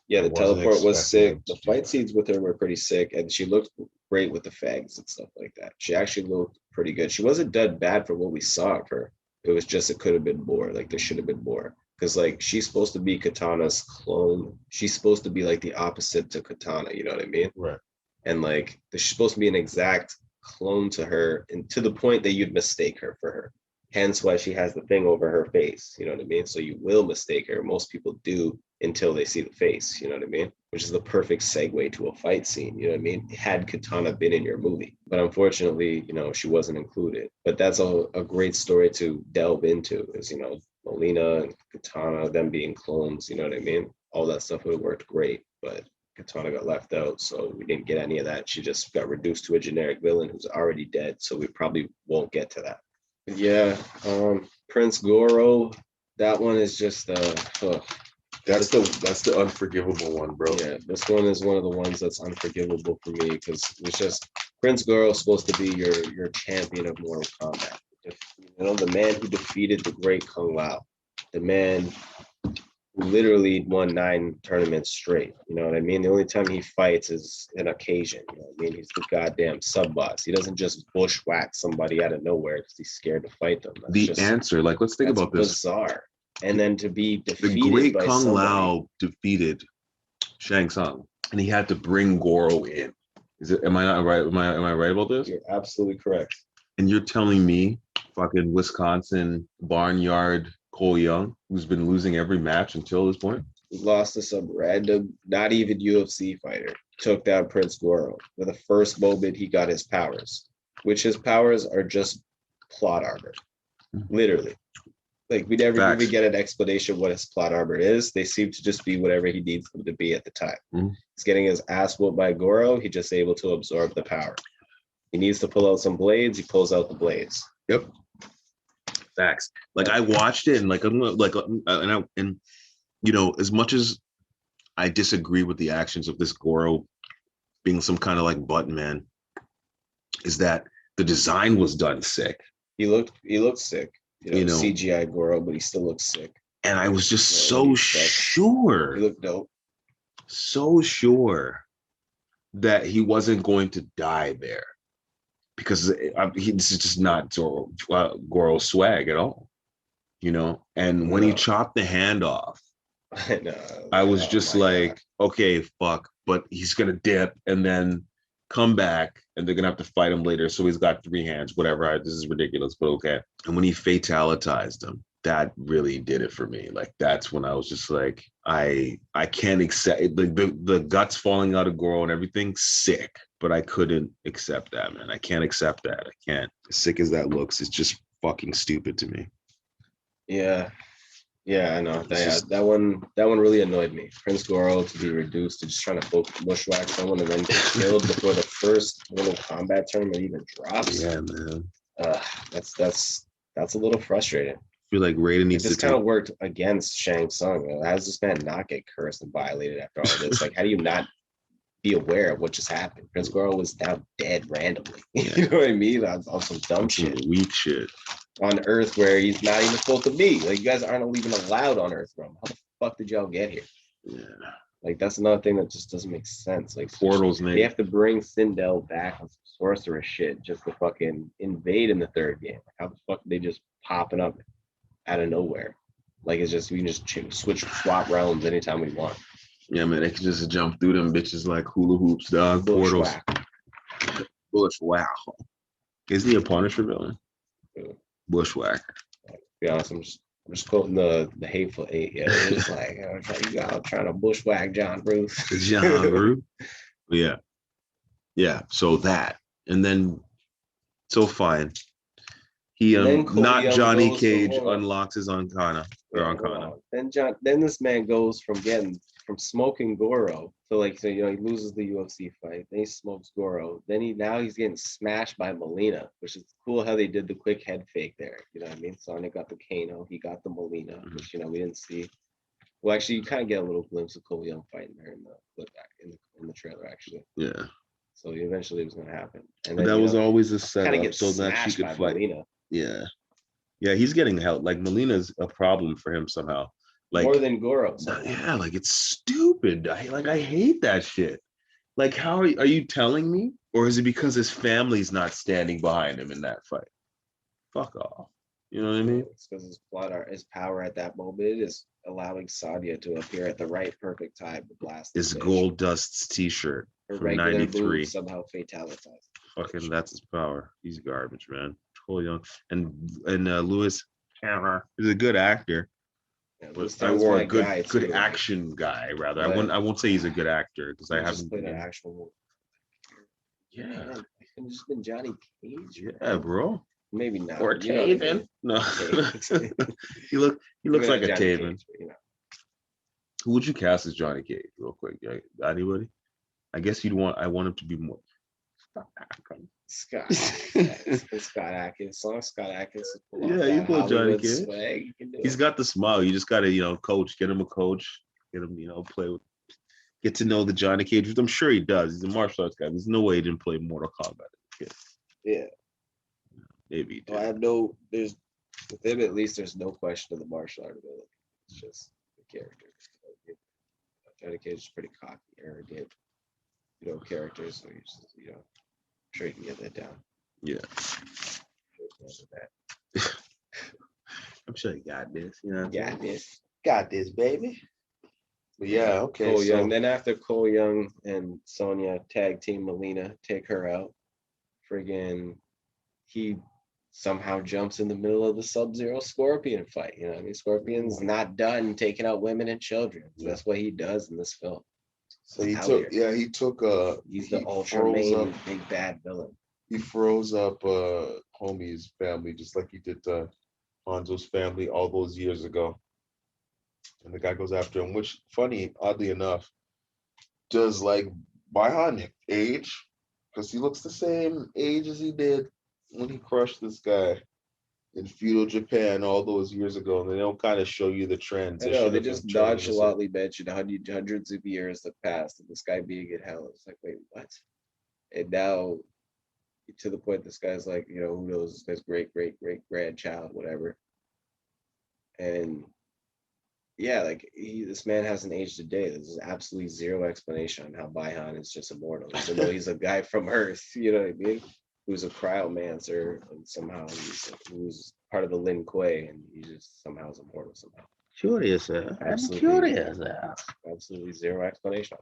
Yeah, the teleport was sick. The fight that. scenes with her were pretty sick, and she looked great with the fags and stuff like that. She actually looked pretty good. She wasn't done bad for what we saw of her. It was just, it could have been more. Like there should have been more. Because like she's supposed to be Katana's clone. She's supposed to be like the opposite to Katana, you know what I mean? Right. And like she's supposed to be an exact clone to her, and to the point that you'd mistake her for her. Hence why she has the thing over her face, you know what I mean? So you will mistake her. Most people do until they see the face, you know what I mean? Which is the perfect segue to a fight scene, you know what I mean? Had Katana been in your movie. But unfortunately, you know, she wasn't included. But that's a great story to delve into, is, you know, Molina and Katana, them being clones, you know what I mean? All that stuff would have worked great, but Katana got left out, so we didn't get any of that. She just got reduced to a generic villain who's already dead, so we probably won't get to that. But yeah, Prince Goro, that one is just That's the unforgivable one, bro. yeah, this one is one of the ones that's unforgivable for me, because it's just Prince Goro is supposed to be your champion of Mortal Kombat. You know, the man who defeated the great Kung Lao, the man who literally won 9 tournaments straight. You know what I mean? The only time he fights is an occasion. You know what I mean? He's the goddamn sub boss. He doesn't just bushwhack somebody out of nowhere because he's scared to fight them. The answer, like, let's think about this. Bizarre. And then to be defeated The great by Kung somebody, Lao defeated Shang Tsung, and he had to bring Goro in. Am I not right? Am I right about this? You're absolutely correct. And you're telling me fucking Wisconsin barnyard Cole Young, who's been losing every match until this point? He lost to some random, not even UFC fighter, took down Prince Goro. For the first moment, he got his powers, which his powers are just plot armor, literally. Like, we never even get an explanation what his plot armor is. They seem to just be whatever he needs them to be at the time. He's getting his ass whooped by Goro. He's just able to absorb the power. He needs to pull out some blades. He pulls out the blades. Yep. Facts. Like, I watched it, and like, and you know, as much as I disagree with the actions of this Goro being some kind of like butt man, is that the design was done sick. He looked sick. You know, CGI Goro, but he still looks sick. And I was just so sure. He looked dope. So sure that he wasn't going to die there, because he's just not Goro swag at all, you know. And when he chopped the hand off, I was just like, okay, fuck. But he's gonna dip and then come back, and they're gonna have to fight him later. So he's got 3 hands, whatever. This is ridiculous, but okay. And when he fatalitized him, that really did it for me. Like, that's when I was just like, I can't accept the guts falling out of Goro and everything, sick. But I couldn't accept that, man. I can't accept that. I can't. As sick as that looks, it's just fucking stupid to me. Yeah, I know. That one really annoyed me. Prince Goro to be reduced to just trying to bushwhack someone and then get killed before the first Mortal Kombat tournament even drops. Yeah, man. That's a little frustrating. I feel like Raiden needs to. This kind of worked against Shang Tsung. How does this man not get cursed and violated after all this? Like, how do you not be aware of what just happened? Prince Goro was now dead randomly. Yeah. You know what I mean? On some dumb shit. Weak shit. On Earth where he's not even supposed to be. Like, you guys aren't even allowed on Earth, bro. How the fuck did y'all get here? Yeah. Like, that's another thing that just doesn't make sense. Like, portals, man. They have to bring Sindel back on some sorcerer shit just to fucking invade in the 3rd game. Like, how the fuck are they just popping up out of nowhere? Like, it's just, we can just swap realms anytime we want. Yeah, man, they can just jump through them bitches like hula hoops, dog. Portals. Bushwhack. Isn't he a Punisher villain? Bushwhacker. To be honest, I'm just quoting the Hateful Eight. Yeah, it's like, you all trying to bushwhack John Bruce. John Bruce. Yeah. So that, and then, so fine. He not Johnny Cage unlocks his Ankana or Ankana. Then this man goes from smoking Goro to, like, so, you know, he loses the UFC fight, then he smokes Goro, then he's getting smashed by Molina, which is cool how they did the quick head fake there. You know what I mean? Sonic got the Kano, he got the Molina, which, you know, we didn't see. Well, actually, you kind of get a little glimpse of Cole Young fighting there in the clip back in the trailer, actually. Yeah. So eventually it was going to happen. And then, that was always a setup so that she could fight. Molina. Yeah, he's getting help. Like, Molina's a problem for him somehow. Like, more than Goro. Yeah, like, it's stupid. I hate that shit. Like, how are you telling me? Or is it because his family's not standing behind him in that fight? Fuck off. You know what I mean? It's because his power at that moment is allowing Sonya to appear at the right, perfect time to blast the It's fish. Gold Dust's T-shirt Her from regular '93. move somehow fatalitized. Fucking, that's his power. He's garbage, man. Cole Young and Lewis Hammer is a good actor. Yeah, But this I sounds wore my a good guy, good too. action guy rather. But I won't say he's a good actor because I He just haven't. played an actual. Yeah, Man, it could have just been Johnny Cage. yeah, bro. Maybe not. Or but you know what I Taven. mean. No, Okay. he looks Maybe like not a Johnny Taven. Cage, but, you know. Who would you cast as Johnny Cage, real quick? Anybody? I guess I want him to be more. Scott Atkins. As long as Scott Atkins is pull off Yeah, you that pull Johnny Hollywood Cage. swag, you can do He's it. got the smile. You just gotta, coach. Get him a coach. Get him, play with. Get to know the Johnny Cage, which I'm sure he does. He's a martial arts guy. There's no way he didn't play Mortal Kombat. Yeah. Maybe he did. Well, there's with him at least there's no question of the martial art ability. It's just the character. Johnny Cage is pretty cocky, arrogant, character. So I'm sure you can get that down. Yeah. I'm sure he got this. Got this, baby. But yeah, okay. Cole So Young. Then after Cole Young and Sonya tag team Melina, take her out. Friggin' he somehow jumps in the middle of the Sub-Zero Scorpion fight. You know what I mean? Scorpion's not done taking out women and children. So that's what he does in this film. so he Out took here. he He's the ultra froze main up big bad villain. he froze up homie's family just like he did to Hanzo's family all those years ago. And the guy goes after him, which funny, oddly enough, does like Baihan age? Because he looks the same age as he did when he crushed this guy in feudal Japan all those years ago. And they don't kind of show you the I transition. know, they of just him turning into nonchalantly mentioned hundreds of years that passed and this guy being in hell. It's like, wait, what? And now to the point this guy's like, who knows, this guy's great grandchild, whatever. And yeah, like this man hasn't aged a day. There's absolutely zero explanation on how Baihan is just immortal, even though he's a guy from Earth, you know what I mean? Who's a cryomancer and somehow who's part of the Lin Kuei and he just somehow is immortal somehow. Curious. Absolutely. Absolutely zero explanation.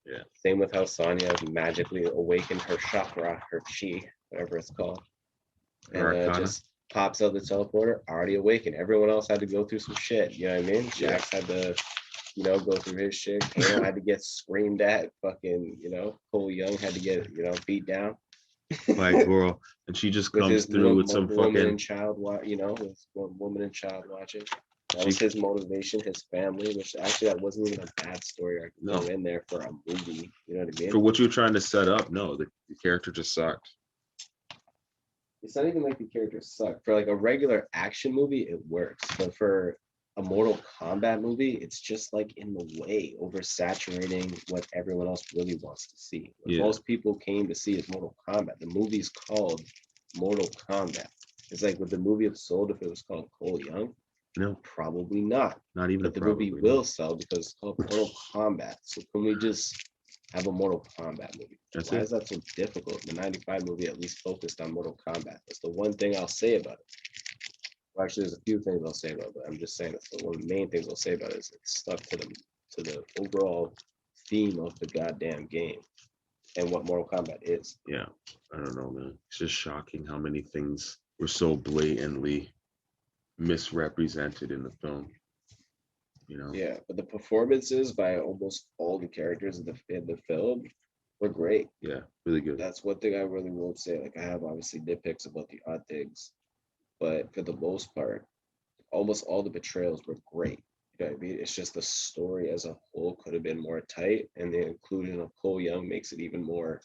Yeah. Same with how Sonya magically awakened her chakra, her chi, whatever it's called. And just pops out the teleporter, already awakened. Everyone else had to go through some shit. You know what I mean? Jax had to, go through his shit. Kano had to get screamed at. Fucking, Cole Young had to get, beat down. My girl, and she just comes through with some woman fucking and child, with one woman and child watching. That was his motivation, his family, which actually that wasn't even a bad story I could go in there for a movie. You know what I mean? For what you were trying to set up. No, the character just sucked. It's not even like the characters suck. For like a regular action movie, it works. But for a Mortal Kombat movie, it's just like in the way, oversaturating what everyone else really wants to see. What most people came to see is Mortal Kombat. The movie's called Mortal Kombat. It's like with the movie have sold if it was called Cole Young. No, probably not. Not even. But the movie will sell because it's called Mortal Kombat. So can we just have a Mortal Kombat movie? Why is that so difficult? The 95 movie at least focused on Mortal Kombat. That's the one thing I'll say about it. Well, actually, there's a few things I'll say about it, but I'm just saying that's one of the main things I'll say about it is it's stuck to the overall theme of the goddamn game and what Mortal Kombat is. Yeah, I don't know, man. It's just shocking how many things were so blatantly misrepresented in the film. Yeah, but the performances by almost all the characters in the film were great. Yeah, really good. That's one thing I really won't say. Like I have obviously nitpicks about the odd things, but for the most part, almost all the betrayals were great. You know what I mean? It's just the story as a whole could have been more tight, and the inclusion of Cole Young makes it even more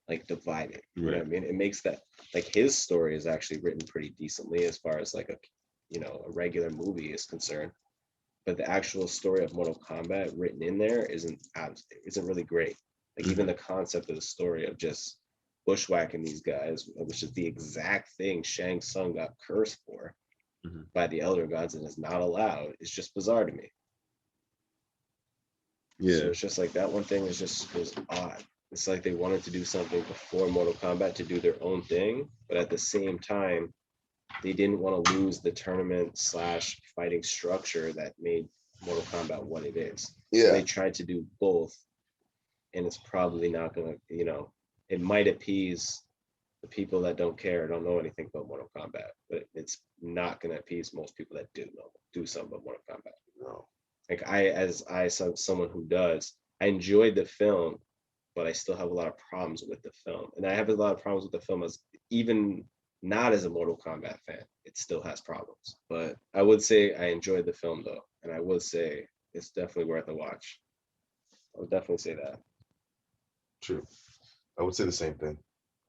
like divided. You know what I mean? It makes that like his story is actually written pretty decently as far as like a regular movie is concerned. But the actual story of Mortal Kombat written in there isn't really great. Like even the concept of the story of just bushwhacking these guys, which is the exact thing Shang Tsung got cursed for by the Elder Gods and is not allowed, is just bizarre to me. Yeah. So it's just like that one thing was odd. It's like they wanted to do something before Mortal Kombat to do their own thing, but at the same time, they didn't want to lose the tournament slash fighting structure that made Mortal Kombat what it is. So Yeah. they tried to do both, and it's probably not gonna, it might appease the people that don't care, don't know anything about Mortal Kombat, but it's not gonna appease most people that do something about Mortal Kombat. No. Like someone who does, I enjoyed the film, but I still have a lot of problems with the film. And I have a lot of problems with the film as even not as a Mortal Kombat fan. It still has problems. But I would say I enjoyed the film though. And I would say it's definitely worth a watch. I would definitely say that. True. I would say the same thing.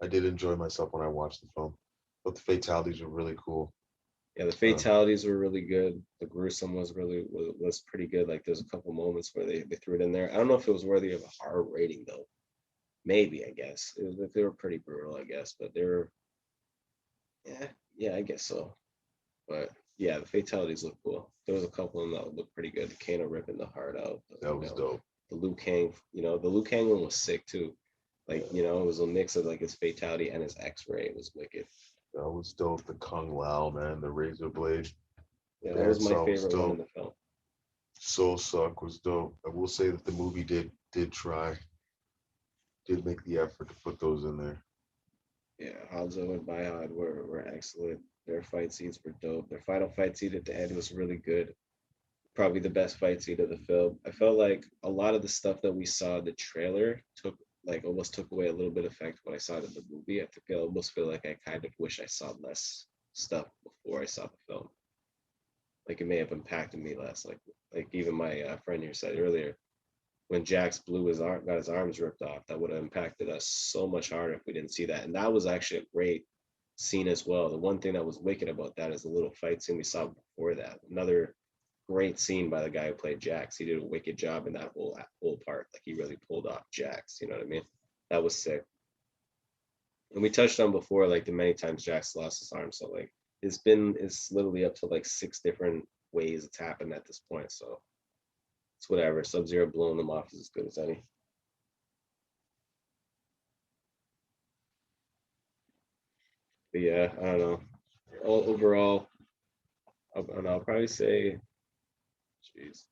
I did enjoy myself when I watched the film, but the fatalities were really cool. Yeah, the fatalities were really good. The gruesome was pretty good. Like there's a couple moments where they threw it in there. I don't know if it was worthy of a R rating though. Maybe, I guess. They were pretty brutal, I guess, but they were, yeah, I guess so. But yeah, the fatalities look cool. There was a couple of them that looked pretty good. Kano ripping the heart out. That was dope. The Liu Kang, the Liu Kang one was sick too. Like, it was a mix of like his fatality and his X-ray. It was wicked. That was dope. The Kung Lao, man, the razor blade. Yeah, that was my favorite one in the film. Soul Suck was dope. I will say that the movie did make the effort to put those in there. Yeah, Hanzo and Baihad were excellent. Their fight scenes were dope. Their final fight scene at the end was really good. Probably the best fight scene of the film. I felt like a lot of the stuff that we saw in the trailer almost took away a little bit of effect when I saw it in the movie. I almost feel like I kind of wish I saw less stuff before I saw the film. Like it may have impacted me less. Like even my friend here said earlier, when Jax got his arms ripped off, that would have impacted us so much harder if we didn't see that. And that was actually a great scene as well. The one thing that was wicked about that is the little fight scene we saw before that. Another great scene by the guy who played Jax. He did a wicked job in that whole part. Like he really pulled off Jax. You know what I mean? That was sick. And we touched on before, like the many times Jax lost his arm. So like it's literally up to like 6 different ways it's happened at this point. So it's whatever. Sub-Zero blowing them off is as good as any. But yeah, I don't know. Overall, I'll probably say, jeez,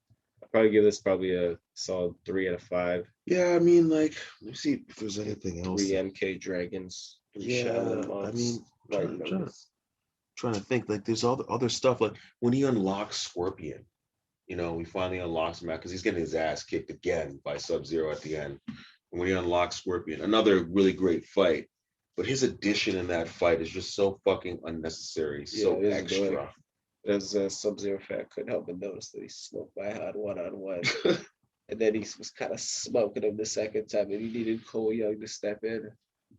I'll probably give this probably a solid 3 out of 5. Yeah, I mean, like, let me see if there's anything else. 3 MK Dragons. 3 Yeah, Shaolin monks, I mean, White trying to think. Like, there's all the other stuff. Like when he unlocks Scorpion, we finally unlocks him because he's getting his ass kicked again by Sub-Zero at the end. And when he unlocks Scorpion, another really great fight. But his addition in that fight is just so fucking unnecessary, so extra. As a Sub-Zero fan, couldn't help but notice that he smoked Baihad one-on-one. And then he was kind of smoking him the second time, and he needed Cole Young to step in.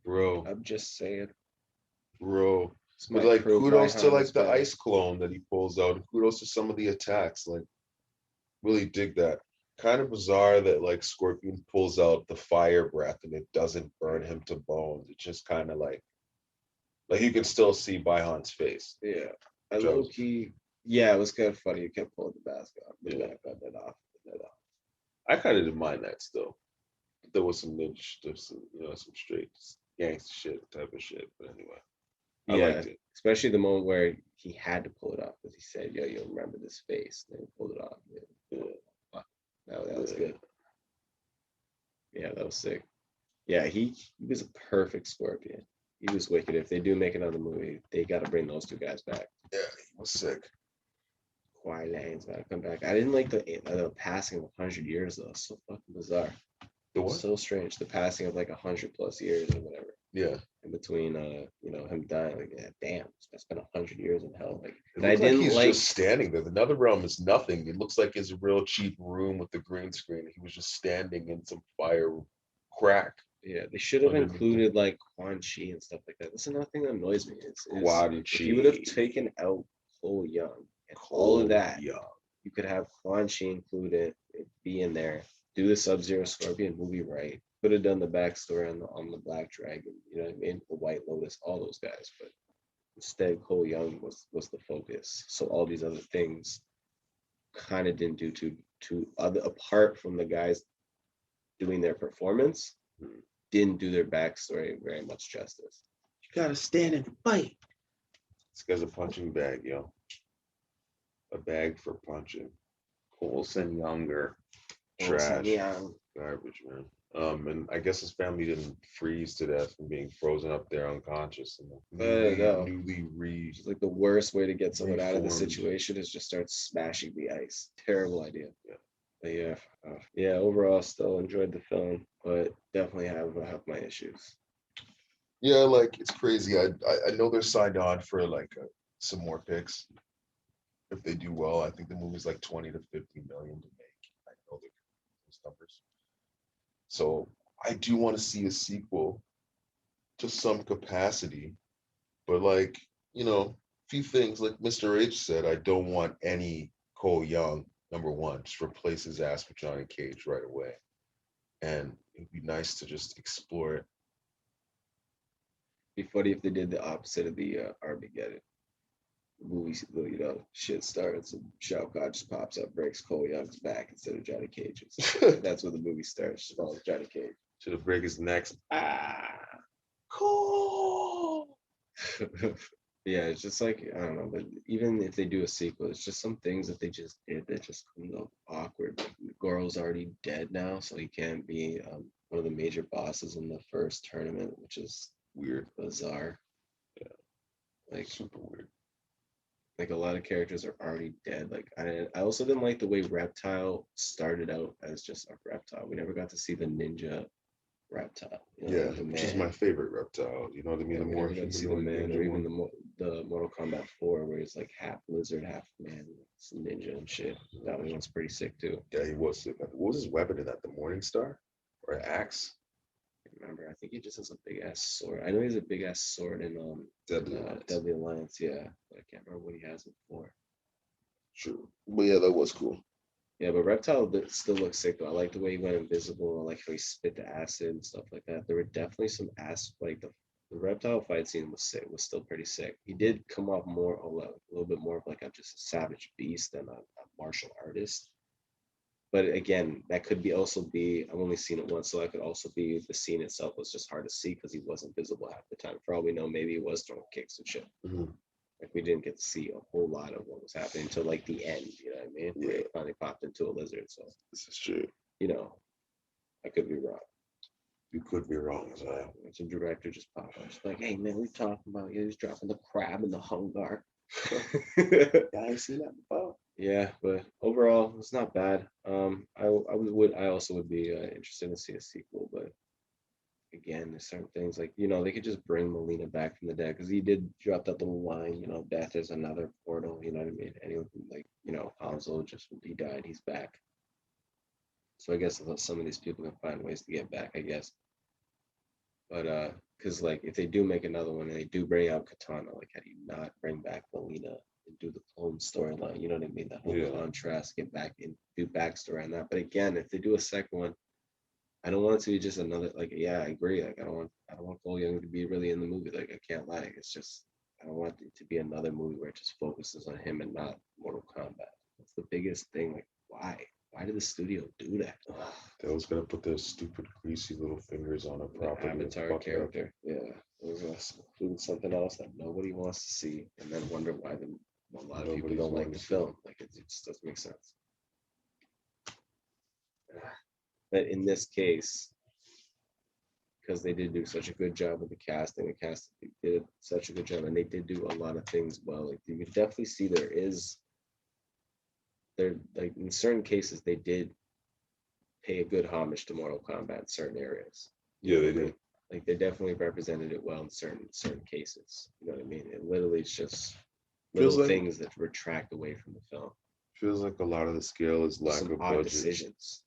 Bro. I'm just saying. Bro. But like, kudos to like the ice clone that he pulls out, and kudos to some of the attacks. Like, really dig that. Kind of bizarre that like Scorpion pulls out the fire breath and it doesn't burn him to bones. It's just kind of like you can still see Baihan's face. Yeah. I low-key, yeah, it was kind of funny. You kept pulling the mask off. That off. I kind of didn't mind that still. There was some ninja, some straight gangster shit type of shit. But anyway, I liked it. Especially the moment where he had to pull it off because he said, "Yo, you'll remember this face." And then he pulled it off. Yeah. That was good. Yeah, that was sick. Yeah, he was a perfect Scorpion. He was wicked. If they do make another movie, they got to bring those 2 guys back. Yeah, he was sick. Kwai Lang's got to come back. I didn't like the passing of 100 years though. It's so fucking bizarre. The what? So strange. The passing of like 100+ years or whatever. Yeah. In between, him dying. Like, yeah, damn, I spent 100 years in hell. Like, he's just standing there. The Nether Realm is nothing. It looks like it's a real cheap room with the green screen. He was just standing in some fire crack. Yeah, they should have included like Quan Chi and stuff like that. That's another thing that annoys me. If you would have taken out Cole Young and all of that, you could have Quan Chi included, be in there, do the Sub-Zero Scorpion movie right. Could have done the backstory on the Black Dragon, you know what I mean? The White Lotus, all those guys. But instead, Cole Young was the focus. So all these other things kind of didn't do too other apart from the guys doing their performance. Didn't do their backstory very much justice. You gotta stand and fight. This guy's a punching bag, yo. A bag for punching. Coulson Younger. Trash. Yeah. Garbage, man. And I guess his family didn't freeze to death from being frozen up there unconscious. And No. newly It's like the worst way to get someone out of the Reformed. situation is just start smashing the ice. Terrible idea. Yeah. But yeah. Overall, still enjoyed the film, but definitely have my issues. Yeah, like it's crazy. I know they're signed on for like some more picks. If they do well, I think the movie's like 20 to 50 million to make. I know those numbers. So I do want to see a sequel to some capacity, but like, few things like Mr. H said, I don't want any Cole Young, number one, just replace his ass with Johnny Cage right away. And it'd be nice to just explore it. Be funny if they did the opposite of the Armageddon. The movie, shit starts and Shao Kahn just pops up, breaks Cole Young's back instead of Johnny Cage's. That's when the movie starts. Just follows Johnny Cage. Should have break his neck. Cool. Yeah, it's just like I don't know, but even if they do a sequel, it's just some things that they just did that just awkward. Like Goro's already dead now, so he can't be one of the major bosses in the first tournament, which is Weird. bizarre. Yeah. Like Super weird. like a lot of characters are already dead. Like I also didn't like the way Reptile started out as just a reptile. We never got to see the ninja reptile. Yeah, the which is man. my favorite reptile. You know what I mean? Yeah, The we more never got to see the humanoid man, ninja or even one. the Mortal Kombat 4, where he's like half lizard, half man, it's ninja and shit. That one's pretty sick too. Yeah, he was sick. What was his weapon in that? The Morning Star or an axe? Remember, I think he just has a big ass sword. I know he has a big ass sword in Deadly Alliance. Deadly Alliance, yeah. But I can't remember what he has it for. True. But yeah, that was cool. Yeah, but Reptile still looks sick though. I like the way he went invisible. I like how he spit the acid and stuff like that. There were definitely some like the Reptile fight scene was sick. Was still pretty sick. He did come off more a little bit more of like just a savage beast than a martial artist. But again, that could also be. I've only seen it once, so that could also be the scene itself was just hard to see because he wasn't visible half the time. For all we know, maybe he was throwing kicks and shit. Mhm. Like we didn't get to see a whole lot of what was happening until like the end. You know what I mean? Where he finally popped into a lizard. So This is true. I could be wrong. You could be wrong, Zaya. It's a director just popped up. Just like, hey man, we talking about you. He's dropping the crab in the hungar. Yeah, I seen that before. Yeah, but overall, it's not bad. I also would be interested to see a sequel, but again, there's certain things like they could just bring Molina back from the dead because he did drop that little line, death is another portal. You know what I mean? Anyone like Hanzo just when he died, he's back. So I guess some of these people can find ways to get back, I guess. But because like if they do make another one and they do bring out Katana, like how do you not bring back Molina and do the clone storyline? You know what I mean? That whole contrast, get back and do backstory on that. But again, if they do a second one, I don't want it to be just another I agree. Like I don't want Cole Young to be really in the movie. Like I can't lie. It's just I don't want it to be another movie where it just focuses on him and not Mortal Kombat. That's the biggest thing. Like why? Why did the studio do that? They was gonna put their stupid greasy little fingers on a property. Avatar character. Yeah. It was including something else that nobody wants to see and then wonder why a lot of people don't like the film. Like it just doesn't make sense. But in this case, because they did do such a good job with the casting, did such a good job, and they did do a lot of things well. Like you could definitely see like in certain cases they did pay a good homage to Mortal Kombat in certain areas. Yeah, they did. Like they definitely represented it well in certain cases. You know what I mean? It literally is just little things that retract away from the film. Feels like a lot of the scale is lack of odd budget. decisions.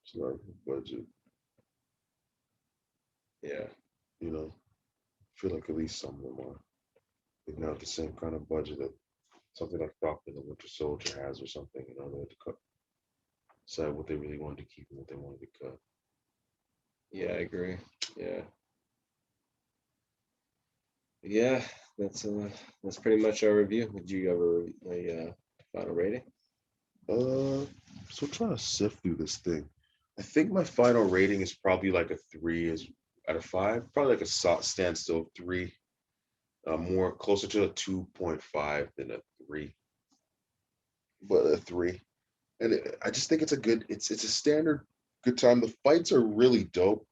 It's lack of budget. Yeah. I feel like at least some of them are. They don't have the same kind of budget that something like Falcon the Winter Soldier has or something. They had to decide what they really wanted to keep and what they wanted to cut. Yeah, I agree. Yeah. Yeah, that's pretty much our review. Would you have a final rating? So trying to sift through this thing. I think my final rating is probably like a 3 out of 5. Probably like a standstill 3. More closer to a 2.5 than a 3, but a 3. And I just think it's a good. It's a standard good time. The fights are really dope.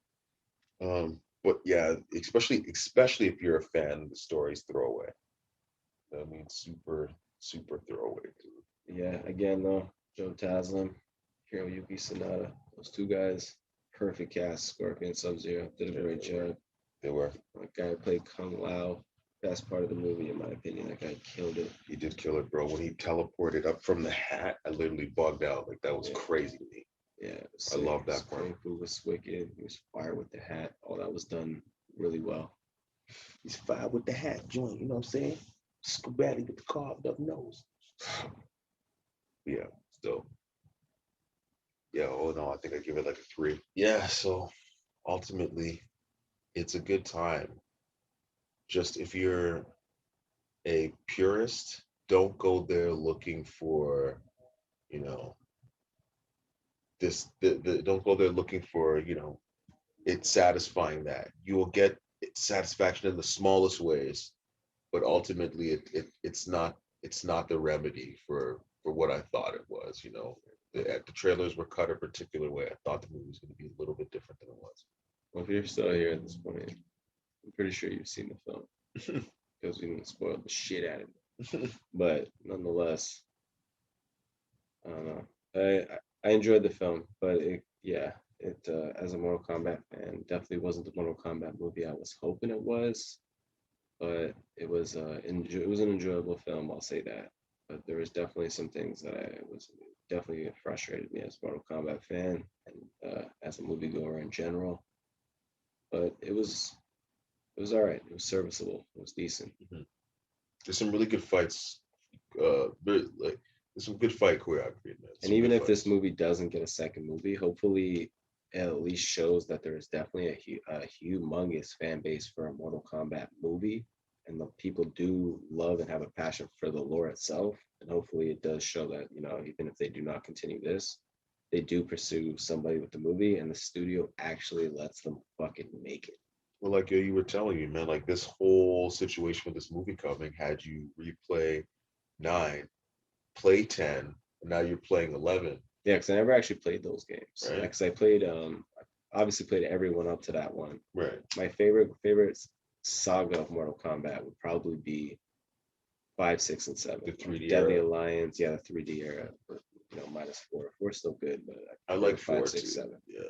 But yeah, especially if you're a fan, the story's throwaway. I mean, super throwaway. Yeah, again though, Joe Taslim, Hiroyuki Sanada, those two guys, perfect cast. Scorpion, Sub Zero did a great job. They were. That guy played Kung Lao, best part of the movie in my opinion. That guy killed it. He did kill it, bro. When he teleported up from the hat, I literally bugged out. Like that was Yeah. crazy to me. Yeah, I love his that part. Kung Fu was wicked. He was fire with the hat. All that was done really well. He's fine with the hat joint. You know what I'm saying? Scabatti with the carved up nose. Yeah, still. Yeah, oh no, I think I give it like a 3. Yeah, so ultimately, it's a good time. Just if you're a purist, don't go there looking for, you know, don't go there looking for, it satisfying that. You will get satisfaction in the smallest ways, but ultimately it's not the remedy for what I thought it was, The trailers were cut a particular way. I thought the movie was going to be a little bit different than it was. Well, if you're still here at this point, I'm pretty sure you've seen the film because we didn't spoil the shit out of it. But nonetheless, I don't know. I enjoyed the film, but as a Mortal Kombat fan, definitely wasn't the Mortal Kombat movie I was hoping it was. But it was it was an enjoyable film. I'll say that. But there was definitely some things that I was definitely frustrated me as a Mortal Kombat fan and as a moviegoer in general. But it was all right. It was serviceable. It was decent. There's some really good fights. There's some good fight choreography in there. And even if this movie doesn't get a second movie, hopefully it at least shows that there is definitely a humongous fan base for a Mortal Kombat movie, and the people do love and have a passion for the lore itself. And hopefully it does show that, even if they do not continue this, they do pursue somebody with the movie, and the studio actually lets them fucking make it. Well, like you were telling me, man, like this whole situation with this movie coming had you replay 9, play 10, and now you're playing 11. Yeah, because I never actually played those games. Right. Because I played, obviously played everyone up to that one. Right. My favorite saga of Mortal Kombat would probably be 5, 6, and 7. The 3D Deadly era. Alliance, yeah, the 3D era. -4. 4 is still good, but I like 5, 4 6, too. 7. Yeah.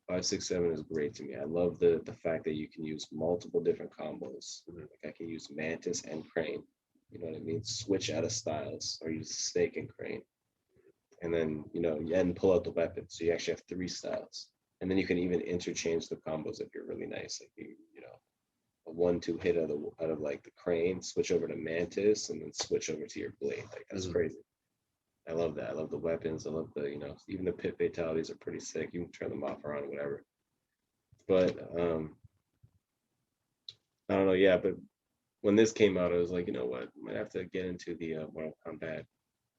5, 6, 7 is great to me. I love the fact that you can use multiple different combos. Like I can use Mantis and Crane. You know what I mean? Switch out of styles or use Snake and Crane. And then, and pull out the weapon. So you actually have 3 styles. And then you can even interchange the combos if you're really nice. Like a 1-2 hit out of like the Crane, switch over to Mantis, and then switch over to your blade. Like that's crazy. I love that. I love the weapons. I love the, even the pit fatalities are pretty sick. You can turn them off or on, whatever. But I don't know. Yeah, but when this came out, I was like, you know what? I might have to get into the Mortal Kombat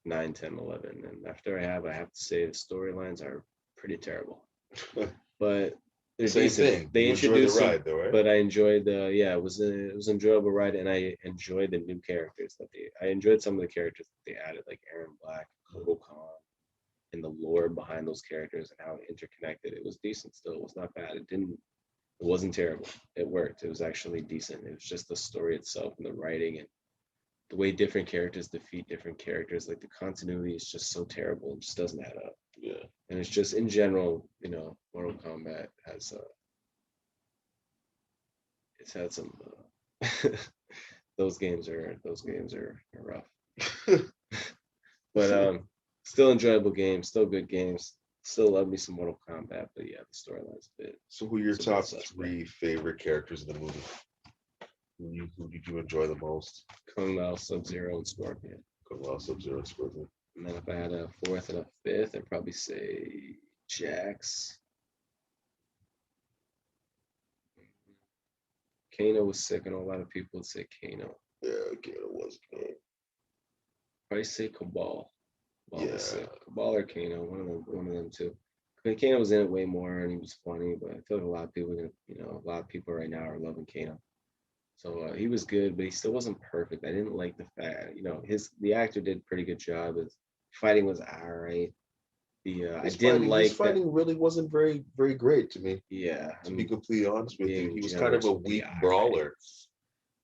9, 10, 11. And after I have to say the storylines are pretty terrible. But they're Same decent. thing. They You enjoyed introduced the ride, though, right? but I enjoyed it was an enjoyable ride, and I enjoyed the new characters I enjoyed some of the characters that they added, like Aaron Black, Kodo Khan, and the lore behind those characters and how it interconnected. It was decent still. It was not bad. It wasn't terrible. It worked. It was actually decent. It was just the story itself and the writing and the way different characters defeat different characters. Like the continuity is just so terrible. It just doesn't add up. Yeah. And it's just in general, Mortal Kombat has it's had some those games are rough. But still enjoyable games, still good games. Still love me some Mortal Kombat, but yeah, the storyline's a bit. So who are your it's a bit top suspect. 3 favorite characters in the movie? Who did you enjoy the most? Kung Lao, Sub-Zero, and Scorpion. Kung Lao, Sub-Zero, and Scorpion. And then if I had a 4th and a 5th, I'd probably say Jax. Kano was sick, and a lot of people would say Kano. Yeah, Kano was good. Probably say Cabal. Cabal was Yeah. sick. Cabal or Kano, one of them two. I mean, Kano was in it way more, and he was funny. But I feel like a lot of people right now are loving Kano. So he was good, but he still wasn't perfect. I didn't like the fact, the actor did a pretty good job. His fighting was all right. I didn't His like that. fighting really wasn't very, very great to me. Yeah, To be completely honest with you, being he was kind of generous a would be weak all right. brawler.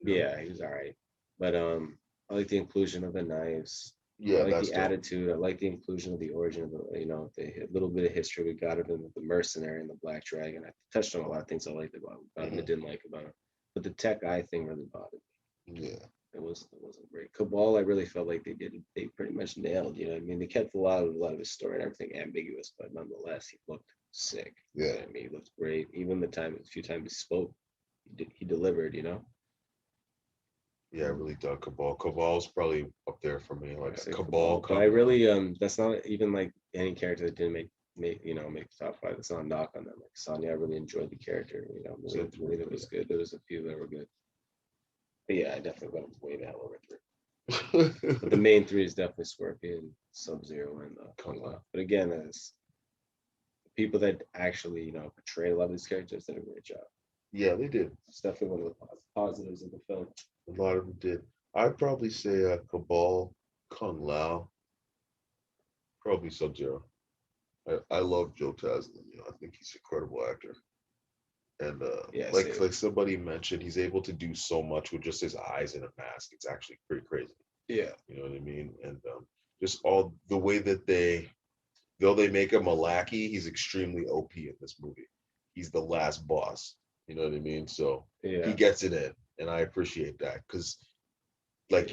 you know? Yeah, he was all right. But I like the inclusion of the knives. I Yeah, like that's the dope. attitude. I like the inclusion of the origin of the little bit of history we got of him with the mercenary and the Black Dragon. I touched on a lot of things I liked about him and didn't like about him. But the tech eye thing really bothered me. Yeah, It wasn't great. Cabal, I really felt like they pretty much nailed. You know, what I mean, they kept a lot of his story and everything ambiguous, but nonetheless, he looked sick. You know yeah, what I mean, he looked great. Even a few times he spoke, he delivered. You know. yeah. I really dug Cabal. Cabal's probably up there for me. I Like say Cabal, Cabal, but I really that's not even like any character that didn't make the top five. It's not a knock on them. Like Sonya, I really enjoyed the character. Melina was good. There was a few that were good. But yeah, I definitely went way the hell over three. But the main three is definitely Scorpion, Sub Zero, and Kung Lao. But again, as people that actually portray a lot of these characters did a great job. Yeah, they did. It's definitely one of the positives of the film. A lot of them did. I'd probably say Cabal, Kung Lao, probably Sub Zero. I love Joe Taslim. I think he's an incredible actor. And Yeah, like somebody mentioned, he's able to do so much with just his eyes and a mask. It's actually pretty crazy. yeah, You know what I mean? And just all the way that though they make him a lackey, he's extremely OP in this movie. He's the last boss. You know what I mean? So yeah, he gets it in, and I appreciate that because, like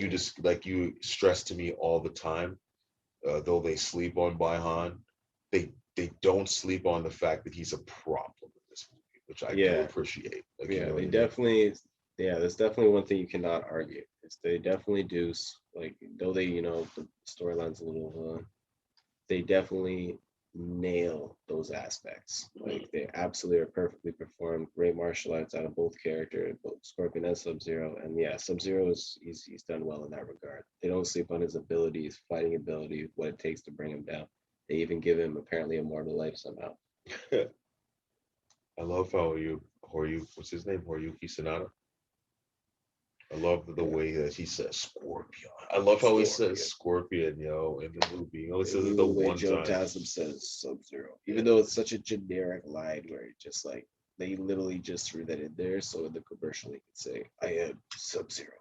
you stress to me all the time, though they sleep on Baihan, they don't sleep on the fact that he's a problem in this movie, which I do yeah. appreciate. Like, Yeah, you know they what I mean? definitely. Yeah, that's definitely one thing you cannot argue. Is they definitely do like though they the storyline's a little they definitely nail those aspects. Like they absolutely are perfectly performed. Great martial arts out of both characters, both Scorpion and Sub Zero. And yeah, Sub Zero is he's done well in that regard. They don't sleep on his abilities, fighting ability, what it takes to bring him down. They even give him apparently immortal life somehow. I love what's his name? Horyuki Sanada. I love the Yeah. way that he says Scorpion. I love how he says Scorpion, in the movie. He only says it the The way one Joe time. Taslim says Sub Zero, even though it's such a generic line where it just like they literally just threw that in there, so in the commercial he could say, "I am Sub Zero."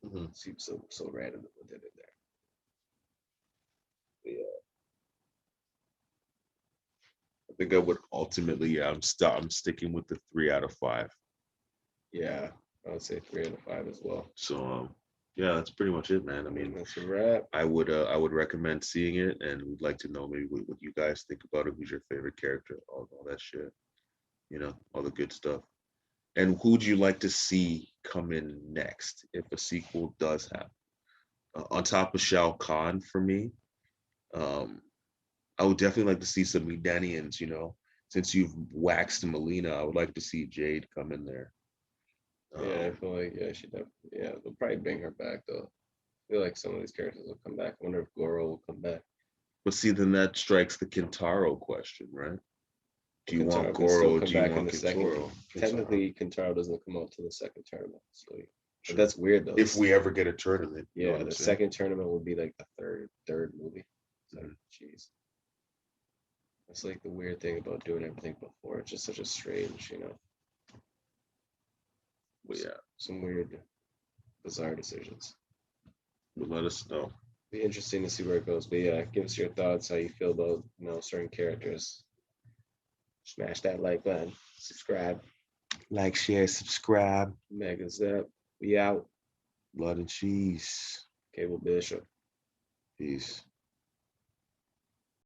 Mhm. Seems so random to put that in there. I think I would ultimately, I'm sticking with the 3 out of 5. Yeah, I would say 3 out of 5 as well. So yeah, that's pretty much it, man. I mean, That's a wrap. I would recommend seeing it, and we'd like to know maybe what you guys think about it. Who's your favorite character? All that shit. All the good stuff. And who'd you like to see come in next if a sequel does happen? On top of Shao Kahn, for me, I would definitely like to see some Medanians. Since you've waxed Melina, I would like to see Jade come in there. Yeah, I feel like she definitely. Yeah, they'll probably bring her back though. I feel like some of these characters will come back. I wonder if Goro will come back. But see, then that strikes the Kintaro question, right? Do you want Kintaro can still Goro? Or come do you back in want the second. Kintaro? Technically, Kintaro doesn't come out to the second tournament, so but that's weird though. If we ever get a tournament, you know Yeah, what I'm the saying? second tournament would be like the third movie. So, jeez. That's like the weird thing about doing everything before. It's just such a strange, But yeah, some weird, bizarre decisions. but let us know. Be interesting to see where it goes. But yeah, give us your thoughts, how you feel about certain characters. Smash that like button, subscribe, Like, share, subscribe. Mega Zep. We out. Blood and cheese. Cable Bishop. Peace.